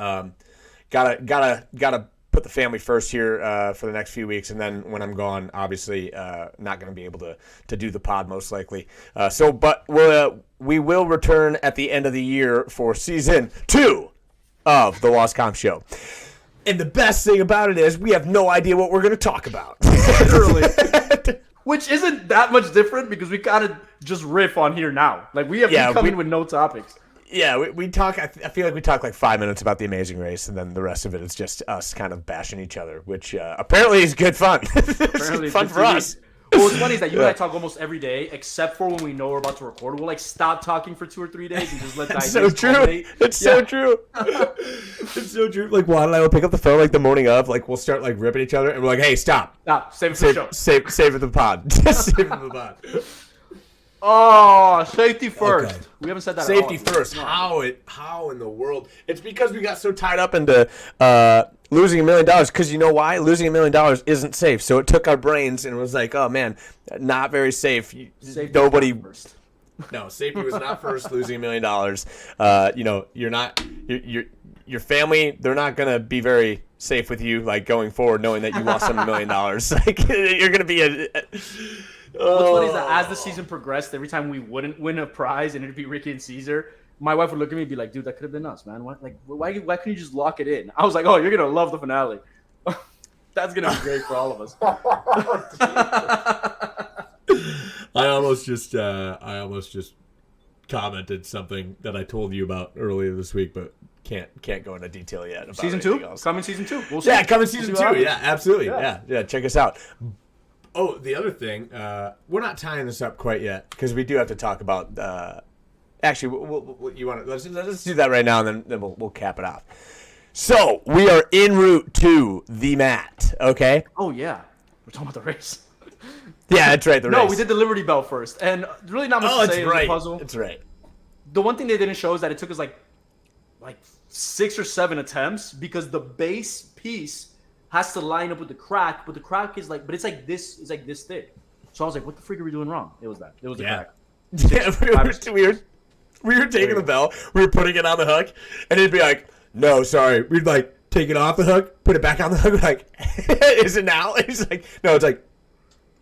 gotta put the family first here for the next few weeks. And then when I'm gone, obviously not going to be able to do the pod most likely. But we will return at the end of the year for season 2 of the Lost Comm Show. And the best thing about it is we have no idea what we're going to talk about. Literally. Which isn't that much different because we kind of just riff on here now. Like we have come in with no topics. Yeah, we talk. I feel like we talk like 5 minutes about the Amazing Race, and then the rest of it is just us kind of bashing each other, which apparently is good fun. Apparently it's fun for us. Well, what's funny is that you and I talk almost every day, except for when we know we're about to record. We'll like stop talking for 2 or 3 days and just let the ideas culminate. It's so true. It's so true. Like Juan and I will pick up the phone like the morning of, like we'll start like ripping each other, and we're like, "Hey, stop! Save it for the show. Save it for the pod. Save it for the pod." Oh, safety first. Okay. We haven't said that. Safety first. How in the world? It's because we got so tied up into losing $1 million. Because you know why? Losing $1 million isn't safe. So it took our brains and was like, oh man, not very safe. Nobody. First. No, safety was not first. Losing $1 million. You're not. Your family. They're not gonna be very safe with you. Like going forward, knowing that you lost $1 million. Like you're gonna be What's funny is that as the season progressed, every time we wouldn't win a prize and it'd be Ricky and Caesar, my wife would look at me and be like, dude, that could have been us, man. Why couldn't you just lock it in? I was like, oh, you're gonna love the finale. That's gonna be great for all of us. I almost just commented something that I told you about earlier this week, but can't go into detail yet. About season 2, coming season 2. We'll see. Yeah, coming season 2. Yeah, absolutely. Yeah. Yeah. Check us out. Oh, the other thing, we're not tying this up quite yet because we do have to talk about. Actually, you want to let's do that right now, and then we'll cap it off. So we are en route to the mat. Okay. Oh yeah, we're talking about the race. Yeah, that's right. No, we did the Liberty Bell first, and really not much to say in the puzzle. That's right. The one thing they didn't show is that it took us like 6 or 7 attempts because the base piece has to line up with the crack, but the crack is but it's like this thick. So I was like, what the freak are we doing wrong? It was that. It was the crack. Yeah, we were taking the bell, we were putting it on the hook, and it'd be like, no, sorry. We'd take it off the hook, put it back on the hook, like, is it now? And he's like, no, it's like,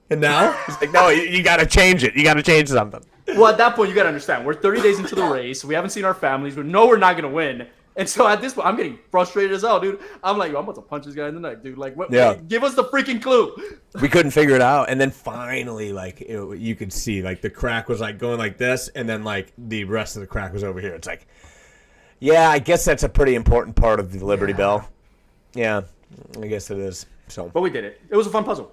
and now? He's like, no, you got to change it. You got to change something. Well, at that point, you got to understand. We're 30 days into the race. We haven't seen our families. We know we're not going to win. And so at this point, I'm getting frustrated as hell, dude. I'm like, I'm about to punch this guy in the neck, dude. Give us the freaking clue. We couldn't figure it out. And then finally, you could see, the crack was, going like this, and then, the rest of the crack was over here. It's like, yeah, I guess that's a pretty important part of the Liberty Bell. Yeah, I guess it is. So, but we did it. It was a fun puzzle.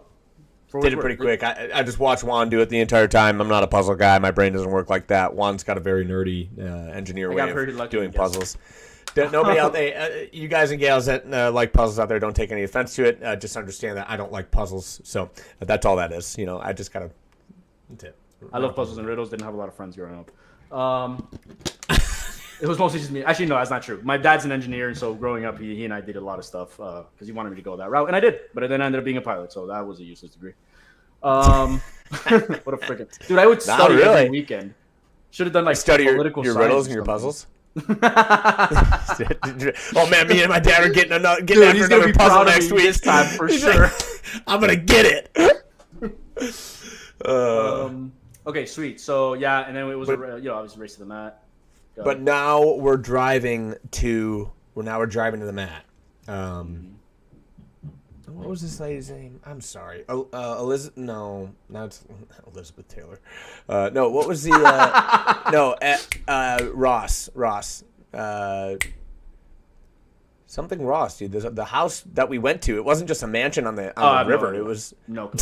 Did it pretty quick. I just watched Juan do it the entire time. I'm not a puzzle guy. My brain doesn't work like that. Juan's got a very nerdy engineer way of doing puzzles. Nobody out there, you guys and gals that like puzzles out there, don't take any offense to it. Just understand that I don't like puzzles. So that's all that is. I just got to... That's it. I love puzzles and riddles. Didn't have a lot of friends growing up. It was mostly just me. Actually, no, that's not true. My dad's an engineer, and so growing up, he and I did a lot of stuff because he wanted me to go that route, and I did. But then I ended up being a pilot, so that was a useless degree. What a freaking dude! I would study every weekend. Should have done study political your riddles and your puzzles. Oh man, me and my dad are getting after another puzzle next week this time for sure. I'm gonna get it. Okay, sweet. So yeah, and then it was obviously race to the mat. But now we're driving to the mat. What was this lady's name? I'm sorry. Elizabeth. No, not Elizabeth Taylor. No, what was the? Ross. Something Ross, dude. The house that we went to. It wasn't just a mansion on the river. It was no.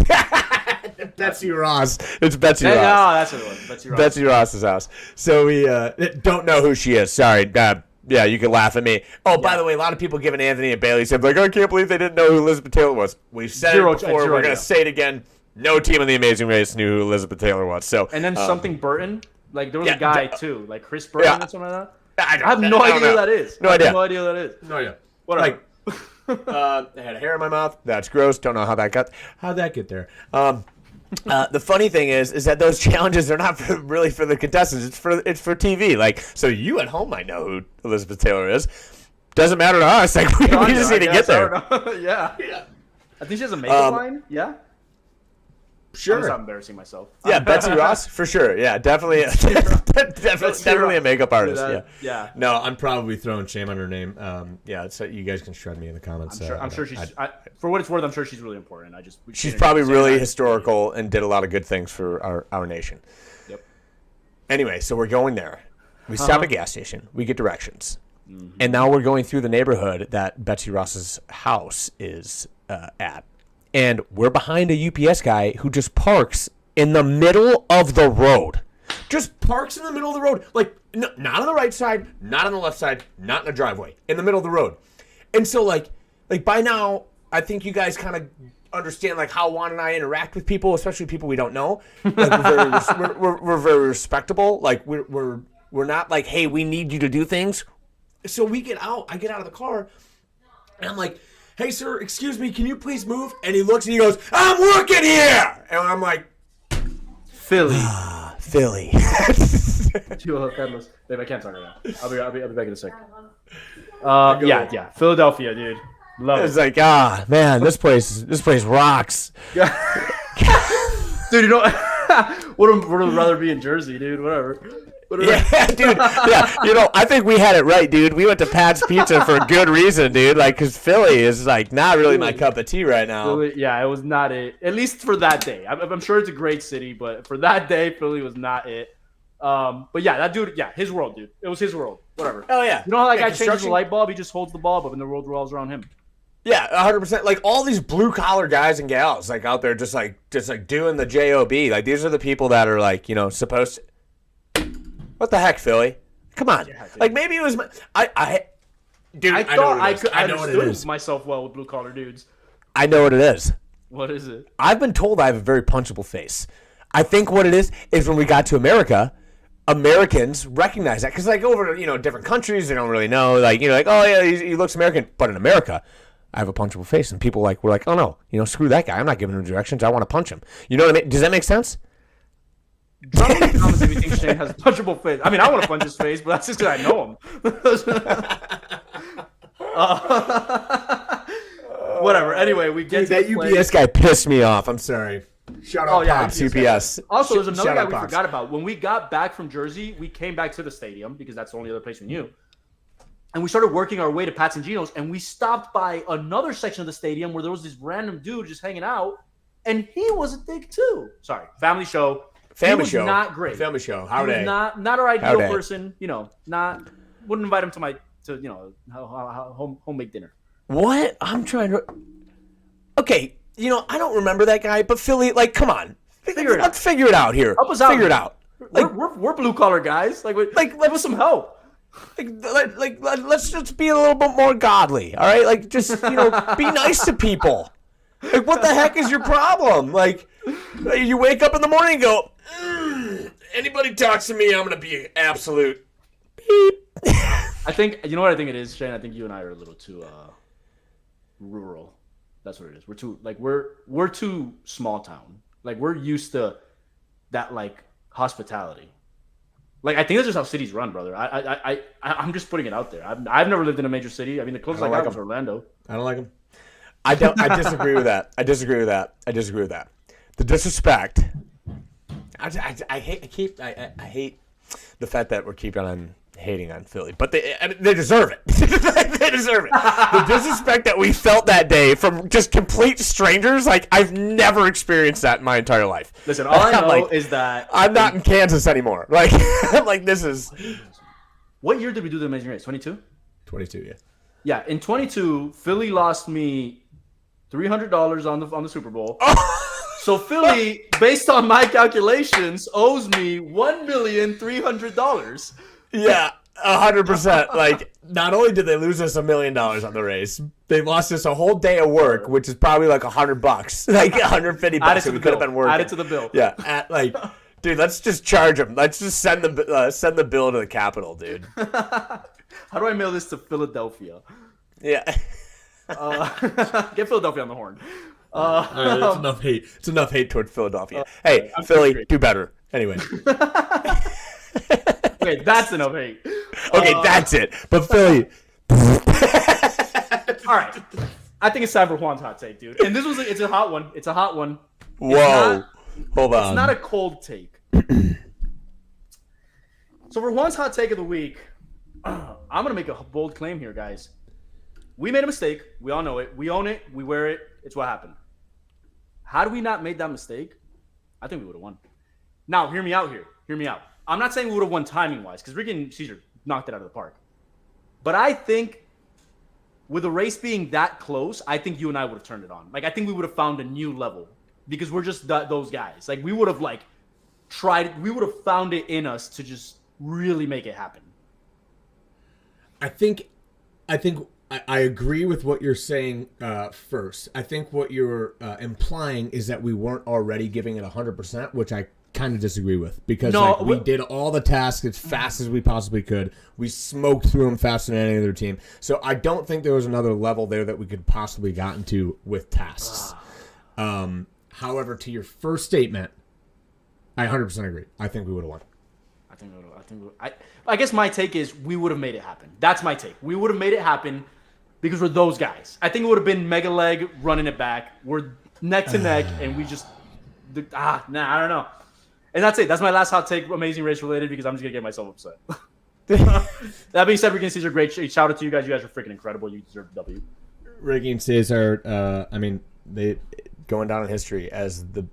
Betsy Ross. It's Betsy Ross. No, that's what it was. Betsy Ross. Betsy Ross's house. So we don't know who she is. Sorry. Yeah, you can laugh at me. Oh, by the way, a lot of people giving Anthony and Bailey said, I can't believe they didn't know who Elizabeth Taylor was. We've said it before. We're going to say it again. No team in the Amazing Race knew who Elizabeth Taylor was. So and then something Burton. There was a guy, too. Chris Burton or something like that. I have no idea who that is. No idea. No idea who that is. No idea. Whatever. I had hair in my mouth. That's gross. Don't know how'd that get there. The funny thing is that those challenges are not really for the contestants. It's for TV. So you at home might know who Elizabeth Taylor is. Doesn't matter to us. We just need to get there. Yeah. I think she has a makeup line. Yeah. Sure. I'm embarrassing myself. Yeah, Betsy Ross for sure. Yeah, definitely, definitely a makeup artist. Yeah. No, I'm probably throwing shame on her name. So you guys can shred me in the comments. I'm sure she's. For what it's worth, I'm sure she's really important. She's probably really historical and did a lot of good things for our nation. Yep. Anyway, so we're going there. We stop at a gas station. We get directions, and now we're going through the neighborhood that Betsy Ross's house is at. And we're behind a UPS guy who just parks in the middle of the road. Just parks in the middle of the road. Not on the right side, not on the left side, not in the driveway. In the middle of the road. And so, by now, I think you guys kind of understand, how Juan and I interact with people, especially people we don't know. We're very respectable. We're not hey, we need you to do things. So I get out of the car, and I'm like, hey, sir, excuse me, can you please move? And he looks and he goes, I'm working here! And I'm like, Philly. Philly. Carlos. Babe, I can't talk right now. I'll be back in a sec. Yeah. Philadelphia, dude. Love it. It's man, this place rocks. Dude, would rather be in Jersey, dude. Whatever. Yeah, dude. Yeah, I think we had it right, dude. We went to Pat's Pizza for a good reason, dude. Like, because Philly is like not really my cup of tea right now. Philly, yeah, it was not it. At least for that day. I'm sure it's a great city, but for that day, Philly was not it. But yeah, that dude, yeah, his world, dude. It was his world. Whatever. Oh yeah. You know how that guy changes the light bulb? He just holds the bulb up, and the world revolves around him. Yeah, 100%. Like all these blue collar guys and gals, like out there, just like doing the job. Like these are the people that are like supposed to. What the heck, Philly? Come on. Yeah, like maybe it was dude. I thought I could understand myself well with blue collar dudes. I know what it is. What is it? I've been told I have a very punchable face. I think what it is when we got to America, Americans recognize that because like over different countries they don't really know like oh yeah he looks American, but in America I have a punchable face and people we're like oh no screw that guy, I'm not giving him directions, I want to punch him. You know what I mean? Does that make sense? Drop in the comments if you think Shane has a punchable face. I mean, I want to punch his face, but that's just because I know him. Whatever. Anyway, we get that UPS guy pissed me off. I'm sorry. Shout out Pops, UPS. Also, there's another guy we forgot about. When we got back from Jersey, we came back to the stadium because that's the only other place we knew. And we started working our way to Pat's and Gino's, and we stopped by another section of the stadium where there was this random dude just hanging out, and he was a dick too. Sorry, family show. Family show. Not great. Family show. How they? Not our ideal person. Not wouldn't invite him to homemade dinner. What? I'm trying to. Okay, I don't remember that guy, but Philly, like, come on, let's figure it out here. Help us out. Figure it out. Like we're blue collar guys. Like give us some help. Let's just be a little bit more godly. All right, like just be nice to people. Like, what the heck is your problem? Like, you wake up in the morning and go, anybody talks to me, I'm going to be an absolute beep. I think, what I think it is, Shane? I think you and I are a little too rural. That's what it is. We're too, we're too small town. Like, we're used to that, hospitality. Like, I think that's just how cities run, brother. I'm just putting it out there. I've never lived in a major city. I mean, the closest I got was Orlando. I don't like them. I disagree with that. I disagree with that. The disrespect. I hate the fact that we're keeping on hating on Philly, but they deserve it. They deserve it. The disrespect that we felt that day from just complete strangers, like I've never experienced that in my entire life. Listen, all I know is that I'm not in Kansas anymore. Like, this is. What year did we do the Amazing Race? 22? 22, yeah. Yeah, in 22, Philly lost me $300 on the Super Bowl. So Philly, based on my calculations, owes me $1,300,000. Yeah, 100%. Like, not only did they lose us $1 million on the race, they lost us a whole day of work, which is probably like $100, like $150. So we could have been working. Add it to the bill. Yeah, dude, let's just charge them. Let's just send the bill to the Capitol, dude. How do I mail this to Philadelphia? Yeah. Get Philadelphia on the horn. It's enough hate. It's enough hate toward Philadelphia. Hey, Philly, do better. Anyway. Okay, that's enough hate. Okay, that's it. But Philly. All right. I think it's time for Juan's hot take, dude. And it's a hot one. It's a hot one. Whoa. Hold on. It's not a cold take. So for Juan's hot take of the week, I'm going to make a bold claim here, guys. We made a mistake. We all know it. We own it. We wear it. It's what happened. Had we not made that mistake, I think we would have won. Now, hear me out here. Hear me out. I'm not saying we would have won timing-wise because Ricky and Caesar knocked it out of the park. But I think with the race being that close, I think you and I would have turned it on. Like, I think we would have found a new level because we're just those guys. Like, we would have, we would have found it in us to just really make it happen. I think I agree with what you're saying first. I think what you're implying is that we weren't already giving it 100%, which I kind of disagree with because we did all the tasks as fast as we possibly could. We smoked through them faster than any other team. So I don't think there was another level there that we could possibly gotten to with tasks. However, to your first statement, I 100% agree. I think we would have won. I guess my take is we would have made it happen. That's my take. We would have made it happen because we're those guys. I think it would have been Mega Leg running it back. We're neck to neck, and we just I don't know. And that's it. That's my last hot take, Amazing Race related, because I'm just gonna get myself upset. That being said, Ricky and Caesar, great. Shout out to you guys. You guys are freaking incredible. You deserve the W. Ricky and Caesar, they going down in history as the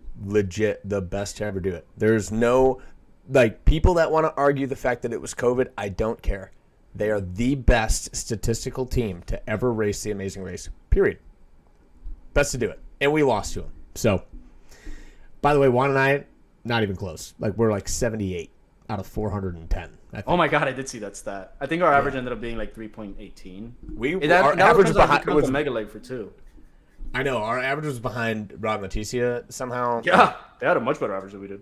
best to ever do it. There's no people that want to argue the fact that it was COVID. I don't care. They are the best statistical team to ever race the Amazing Race. Period. Best to do it, and we lost to them. So, by the way, Juan and I, not even close. We're 78 out of 410. Oh my god, I did see that stat. I think our average ended up being 3.18. Our average was behind was a mega leg for 2. I know our average was behind Rod Leticia somehow. Yeah, they had a much better average than we did.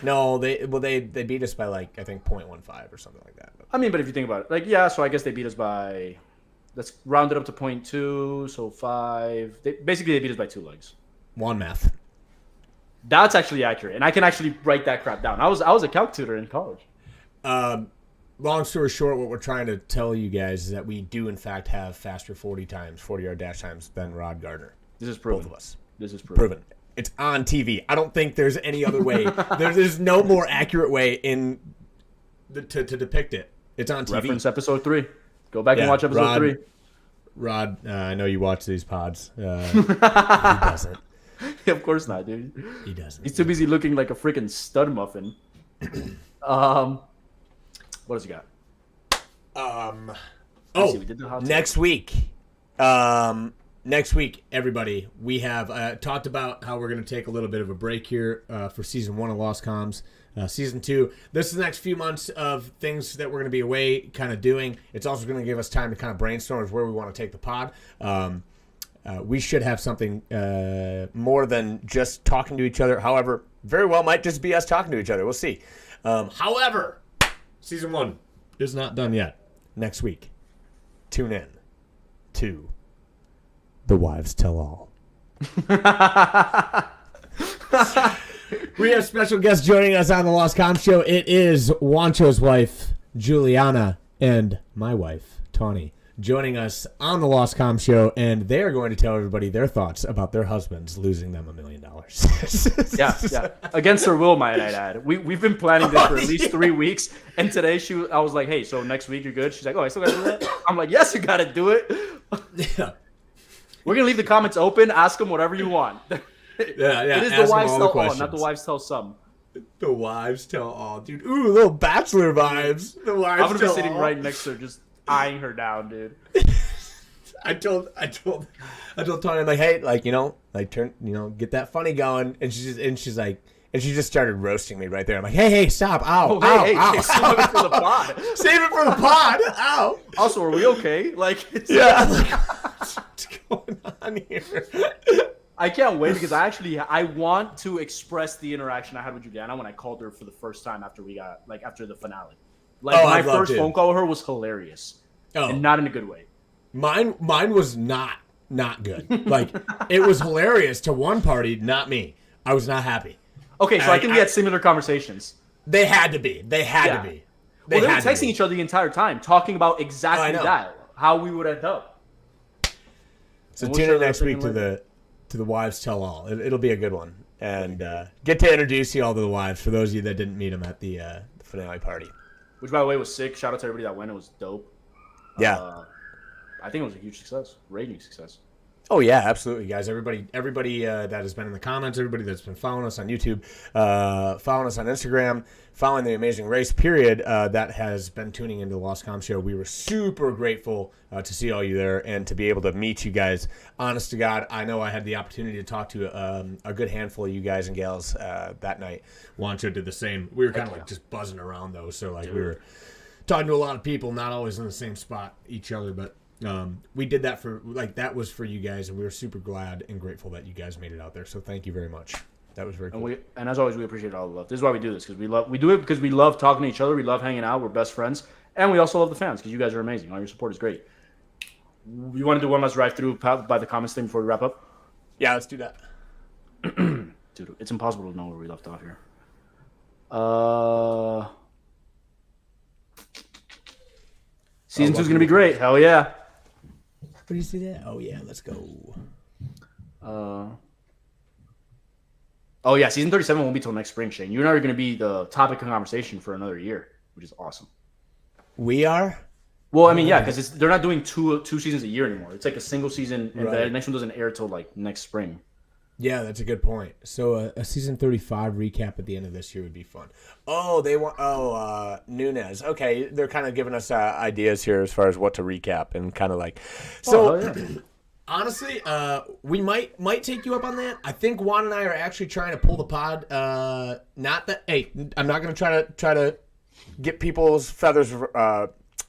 No, they beat us by I think 0.15 or something like that. I mean, but if you think about it, so I guess they beat us by, let's round it up to 0.2, so 5. They beat us by 2 legs. One math. That's actually accurate, and I can actually write that crap down. I was a calc tutor in college. Long story short, what we're trying to tell you guys is that we do in fact have faster 40-yard dash times than Rod Gardner. This is proven. Both of us. This is proven. It's on TV. I don't think there's any other way. There's no more accurate way to depict it. It's on TV. Reference episode 3. Go back and watch episode 3. Rod, I know you watch these pods. He doesn't. Of course not, dude. He doesn't. He's too busy looking like a freaking stud muffin. What else you got? Next week. Next week, everybody, we have talked about how we're going to take a little bit of a break here for season 1 of Lost Comms. Season 2, this is the next few months of things that we're going to be away kind of doing. It's also going to give us time to kind of brainstorm where we want to take the pod. We should have something more than just talking to each other. However, very well might just be us talking to each other. We'll see. However, season 1 is not done yet. Next week, tune in to The Wives Tell All. We have special guests joining us on the Lost Comms Show. It is Juancho's wife, Juliana, and my wife, Tawny, joining us on the Lost Comms Show, and they are going to tell everybody their thoughts about their husbands losing them $1 million. Yeah. Against their will, might I add. We've been planning this for at least 3 weeks, and today I was like, hey, so next week you're good? She's like, oh, I still got to do that? I'm like, yes, you got to do it. Yeah. We're going to leave the comments open. Ask them whatever you want. Yeah. It is the wives tell all, not the wives tell some. The wives tell all, dude. Ooh, little Bachelor vibes. The wives. I'm gonna be sitting right next to her, just eyeing her down, dude. I told Tony, I'm like, hey, get that funny going, and she just started roasting me right there. I'm like, hey, stop! Ow, ow. Save it for the pod. Save it for the pod. Ow. Also, are we okay? What's going on here? I can't wait because I want to express the interaction I had with Juliana when I called her for the first time after after the finale. My first phone call with her was hilarious. And not in a good way. Mine was not good. It was hilarious to one party, not me. I was not happy. Okay, so I think we had similar conversations. They had to be. They had to be. They were texting each other the entire time, talking about exactly that, how we would end up. So tune in next week to the Wives Tell All. It'll be a good one, and get to introduce you all to the wives for those of you that didn't meet them at the finale party. Which, by the way, was sick. Shout out to everybody that went. It was dope. Yeah, I think it was a huge success, raging success. Oh yeah, absolutely, guys. Everybody that has been in the comments, everybody that's been following us on YouTube, following us on Instagram, following the Amazing Race period, that has been tuning into the Lost Comms Show. We were super grateful to see all you there and to be able to meet you guys. Honest to God, I know I had the opportunity to talk to a good handful of you guys and gals that night. Juancho did the same. We were kind of just buzzing around though, so we were talking to a lot of people, not always in the same spot each other, but. We did that that was for you guys, and we were super glad and grateful that you guys made it out there. So thank you very much. That was very cool. And as always, we appreciate all the love. This is why we do this, because we do it because we love talking to each other. We love hanging out. We're best friends, and we also love the fans because you guys are amazing. All your support is great. You want to do one last drive through by the comments thing before we wrap up? Yeah, let's do that. Dude, it's impossible to know where we left off here. Season 2 is gonna be great. Hell yeah. What do you see there? Oh yeah, let's go. Oh yeah, season 37 won't be till next spring, Shane. You're not going to be the topic of conversation for another year, which is awesome. We are. Well, I mean, yeah, because they're not doing two seasons a year anymore. It's like a single season, and the Right. next one doesn't air till like next spring. Yeah, that's a good point. So a season 35 recap at the end of this year would be fun. Oh, they want. Oh, Nunez. Okay, they're kind of giving us ideas here as far as what to recap and kind of like. So Oh, hell yeah. honestly, we might take you up on that. I think Juan and I are actually trying to pull the pod. Not that. Hey, I'm not going to try to get people's feathers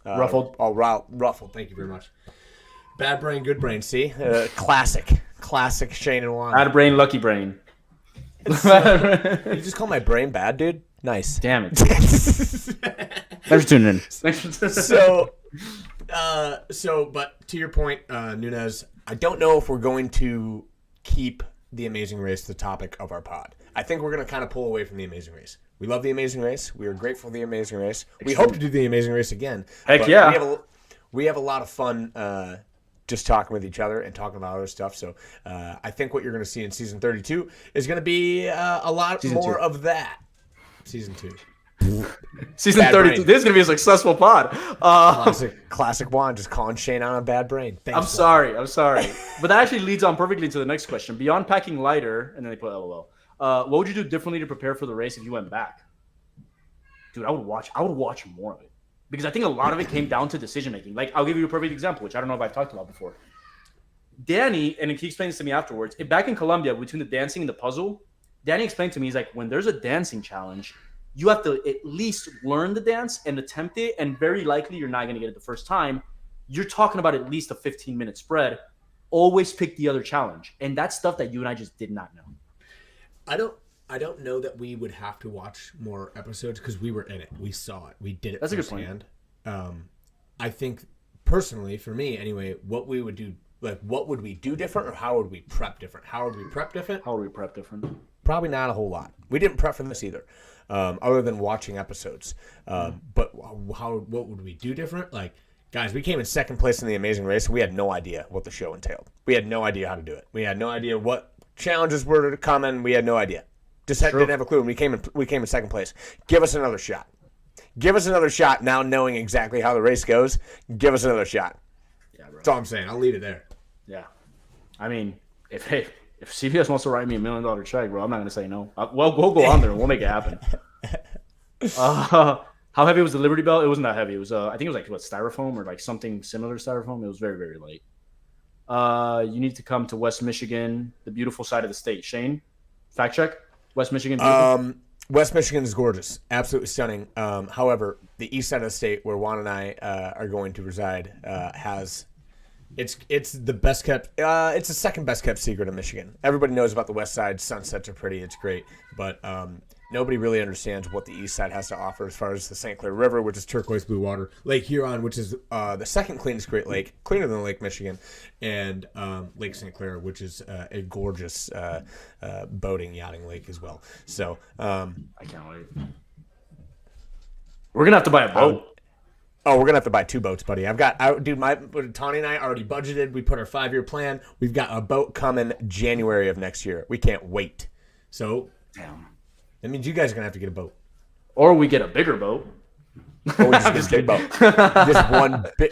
Ruffled. All ruffled. Thank you very much. Bad brain, good brain. See, classic Shane and Juan. Bad brain, lucky brain. You just call my brain bad, dude? Nice. Damn it. Thanks for tuning in. But to your point, Nunez, I don't know if we're going to keep the Amazing Race the topic of our pod. I think we're going to kind of pull away from the Amazing Race. We love the Amazing Race. We are grateful for the Amazing Race. We hope to do the Amazing Race again. Heck yeah. We have a lot of fun just talking with each other and talking about other stuff. So I think what you're going to see in season 32 is going to be a lot more of that. Season 2. Season Bad 32. brain. This is going to be a successful pod. Classic Juan, just calling Shane out on bad brain. Thanks, I'm sorry. But that actually leads on perfectly to the next question. Beyond packing lighter, and then they put LOL. What would you do differently to prepare for the race if you went back? Dude, I would watch more of it. Because I think a lot of it came down to decision making. Like, I'll give you a perfect example, which I don't know if I've talked about before. Danny, and he explains to me afterwards, back in Colombia, between the dancing and the puzzle, Danny explained to me, he's like, when there's a dancing challenge, you have to at least learn the dance and attempt it, and very likely you're not going to get it the first time. You're talking about at least a 15-minute spread. Always pick the other challenge. And that's stuff that you and I just did not know. I don't know that we would have to watch more episodes because we were in it. We saw it. We did it. That's firsthand. A good point. I think personally, for me anyway, what we would do, like what would we do different, or how would we prep different? How would we prep different? Probably not a whole lot. We didn't prep for this either, other than watching episodes. But what would we do different? Like, guys, we came in second place in the Amazing Race, and we had no idea what the show entailed. We had no idea how to do it. We had no idea what challenges were to come in. We had no idea. Didn't have a clue. And we came in second place. Give us another shot. Give us another shot. Now knowing exactly how the race goes, give us another shot. Yeah, bro. That's all I'm saying. I'll leave it there. Yeah, I mean, if CBS wants to write me $1 million check, bro, I'm not gonna say no. We'll go on there and we'll make it happen. How heavy was the Liberty Bell? It wasn't that heavy. It was I think it was like styrofoam or like something similar to styrofoam. It was very, very light. You need to come to West Michigan, the beautiful side of the state. Shane, fact check. West Michigan. Beautiful? West Michigan is gorgeous, absolutely stunning. However, the east side of the state, where Juan and I are going to reside, has it's the best kept. It's the second best kept secret of Michigan. Everybody knows about the west side. Sunsets are pretty. It's great, but nobody really understands what the east side has to offer as far as the St. Clair River, which is turquoise blue water, Lake Huron, which is the second cleanest Great Lake, cleaner than Lake Michigan, and Lake St. Clair, which is a gorgeous boating, yachting lake as well. So I can't wait. We're gonna have to buy a boat. We're gonna have to buy 2 boats, buddy. Tawny and I already budgeted. We put our 5-year plan. We've got a boat coming January of next year. We can't wait. So Damn. that means you guys are gonna have to get a boat. Or we get a bigger boat. Or we just get a big boat. Just one big,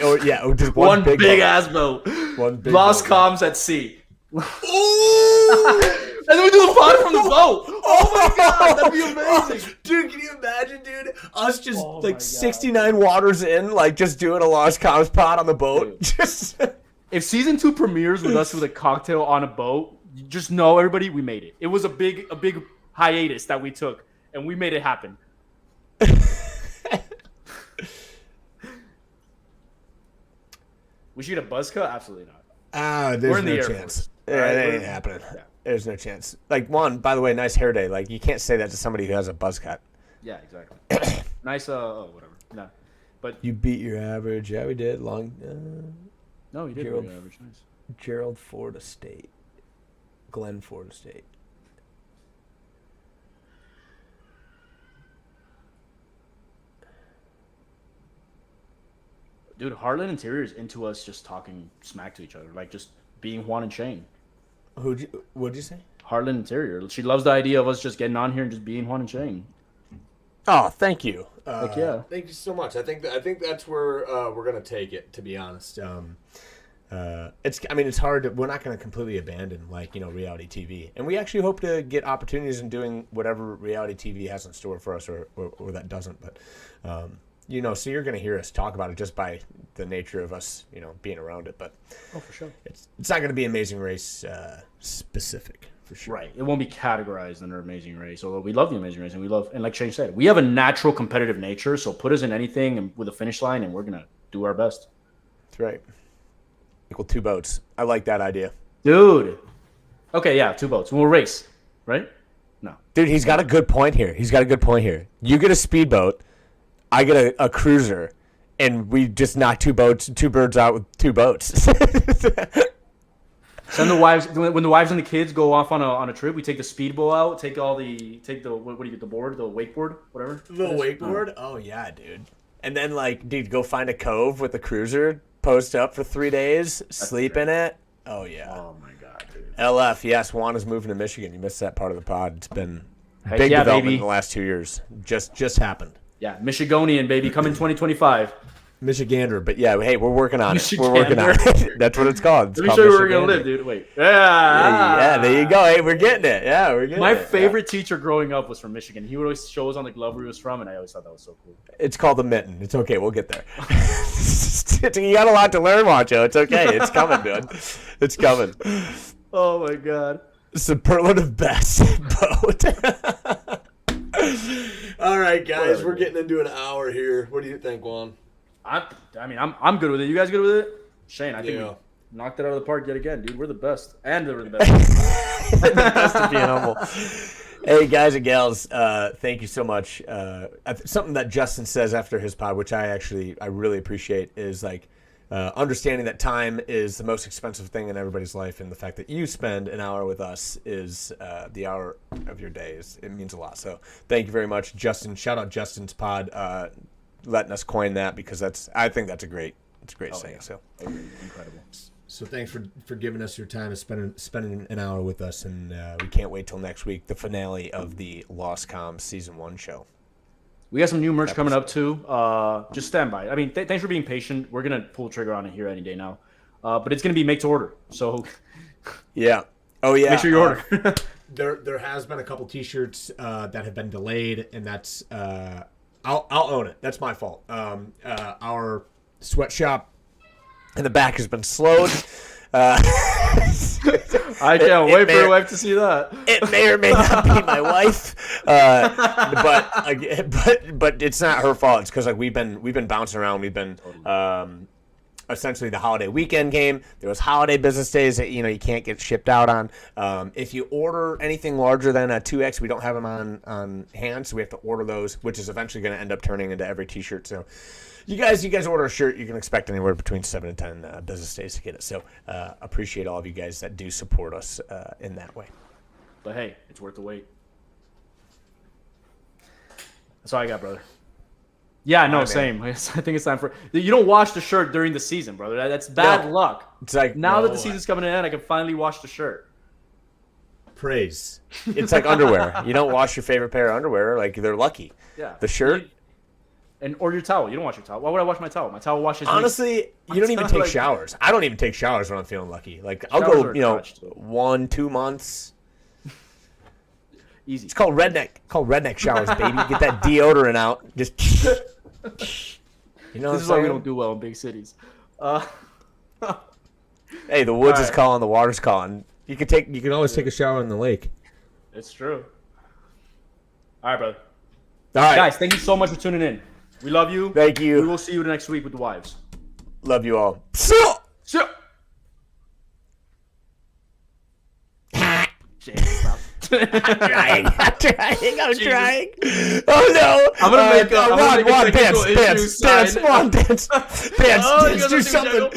just one big boat. ass boat. One big Lost boat. comms at sea. Ooh! And then we do the pod from the boat. Oh my god, that'd be amazing. Dude, can you imagine, dude? Us just Oh my God. 69 waters in, like just doing a Lost Comms pod on the boat. Just If season 2 premieres with us with a cocktail on a boat, you just know, everybody, we made it. It was a big hiatus that we took, and we made it happen. We should get a buzz cut? Absolutely not. There's We're in the no Air chance. Force. Yeah, that ain't happening. Yeah. There's no chance. Like, Juan, by the way, nice hair day. Like, you can't say that to somebody who has a buzz cut. Yeah, exactly. Nice, whatever. No. But You beat your average. Yeah, we did. no, you did Gerald- really average. Nice. Gerald Ford Estate. Glenn Ford Estate. Dude, Heartland Interior is into us just talking smack to each other, like just being Juan and Shane. What'd you say? Heartland Interior. She loves the idea of us just getting on here and just being Juan and Shane. Oh, thank you. Heck yeah. Thank you so much. I think that's where we're gonna take it. To be honest, it's hard. We're not gonna completely abandon reality TV, and we actually hope to get opportunities in doing whatever reality TV has in store for us, or that doesn't. But so you're gonna hear us talk about it just by the nature of us, being around it. But for sure, it's not gonna be Amazing Race specific. For sure. Right. It won't be categorized under Amazing Race, although we love the Amazing Race, and like Shane said, we have a natural competitive nature, so put us in anything and with a finish line, and we're going to do our best. That's right. Equal 2 boats. I like that idea. Dude. Okay, yeah, 2 boats. We'll race, right? No. Dude, he's got a good point here. You get a speedboat, I get a cruiser, and we just knock 2 birds out with 2 boats. Send the wives when the wives and the kids go off on a trip. We take the speedboat out. Take the what do you get, the board, the wakeboard, whatever. The wakeboard. Oh yeah, dude. And then go find a cove with the cruiser, post up for 3 days, sleep in it. Oh yeah. Oh my god, dude. LF. Yes, Juan is moving to Michigan. You missed that part of the pod. It's been big development baby. in the last 2 years. Just happened. Yeah, Michigonian baby, coming 2025. Michigander, but yeah, hey, we're working on it. We're working on it. That's what it's called. Let me show you where we're gonna live, dude. Wait. Yeah, there you go. Hey, we're getting it. Yeah, we're getting it. My favorite teacher growing up was from Michigan. He would always show us on the glove where he was from, and I always thought that was so cool. It's called the mitten. It's okay. We'll get there. You got a lot to learn, Wancho. It's okay. It's coming, dude. It's coming. Oh my god. Superlative best boat. All right, guys, we're getting into an hour here. What do you think, Juan? I'm good with it. You guys good with it? Shane, I think we knocked it out of the park yet again, dude. We're the best. And we're the best. The best of being humble. Hey, guys and gals, thank you so much. Something that Justin says after his pod, which I really appreciate, is understanding that time is the most expensive thing in everybody's life, and the fact that you spend an hour with us is the hour of your day. It means a lot. So thank you very much, Justin. Shout out Justin's pod. Letting us coin that, because I think that's a great saying. Yeah. So incredible. So thanks for giving us your time and spending an hour with us, and we can't wait till next week, the finale of the Lost Comms Season 1 show. We got some new merch coming up too. Just stand by. I mean, thanks for being patient. We're gonna pull the trigger on it here any day now, but it's gonna be make to order. So yeah. Oh yeah. Make sure you order. There has been a couple T-shirts that have been delayed, and that's. I'll own it. That's my fault. Our sweatshop in the back has been slowed. I can't wait for your wife to see that. It may or may not be my wife, but it's not her fault. It's because we've been bouncing around. We've been essentially the holiday weekend came. There was holiday business days that you can't get shipped out on. If you order anything larger than a 2X, we don't have them on hand, so we have to order those, which is eventually going to end up turning into every T-shirt. So you guys order a shirt, you can expect anywhere between 7 and 10 business days to get it. So appreciate all of you guys that do support us in that way. But hey, it's worth the wait. That's all I got, brother. Yeah, no, same. I think it's time for... You don't wash the shirt during the season, brother. That's bad luck. It's like... Now that the season's coming in, I can finally wash the shirt. Praise. It's like underwear. You don't wash your favorite pair of underwear. They're lucky. Yeah. The shirt... Or your towel. You don't wash your towel. Why would I wash my towel? My towel washes me. Honestly, you don't even take showers. I don't even take showers when I'm feeling lucky. I'll go, 1-2 months... Easy. It's called redneck showers, baby. Get that deodorant out. Just this is why we don't do well in big cities. Hey, the woods is calling, the water's calling. You can always take a shower in the lake. It's true. All right, brother. All right, guys, thank you so much for tuning in. We love you. Thank you. We will see you next week with the wives. Love you all. I'm trying. Oh no! I'm gonna make a dance, do something.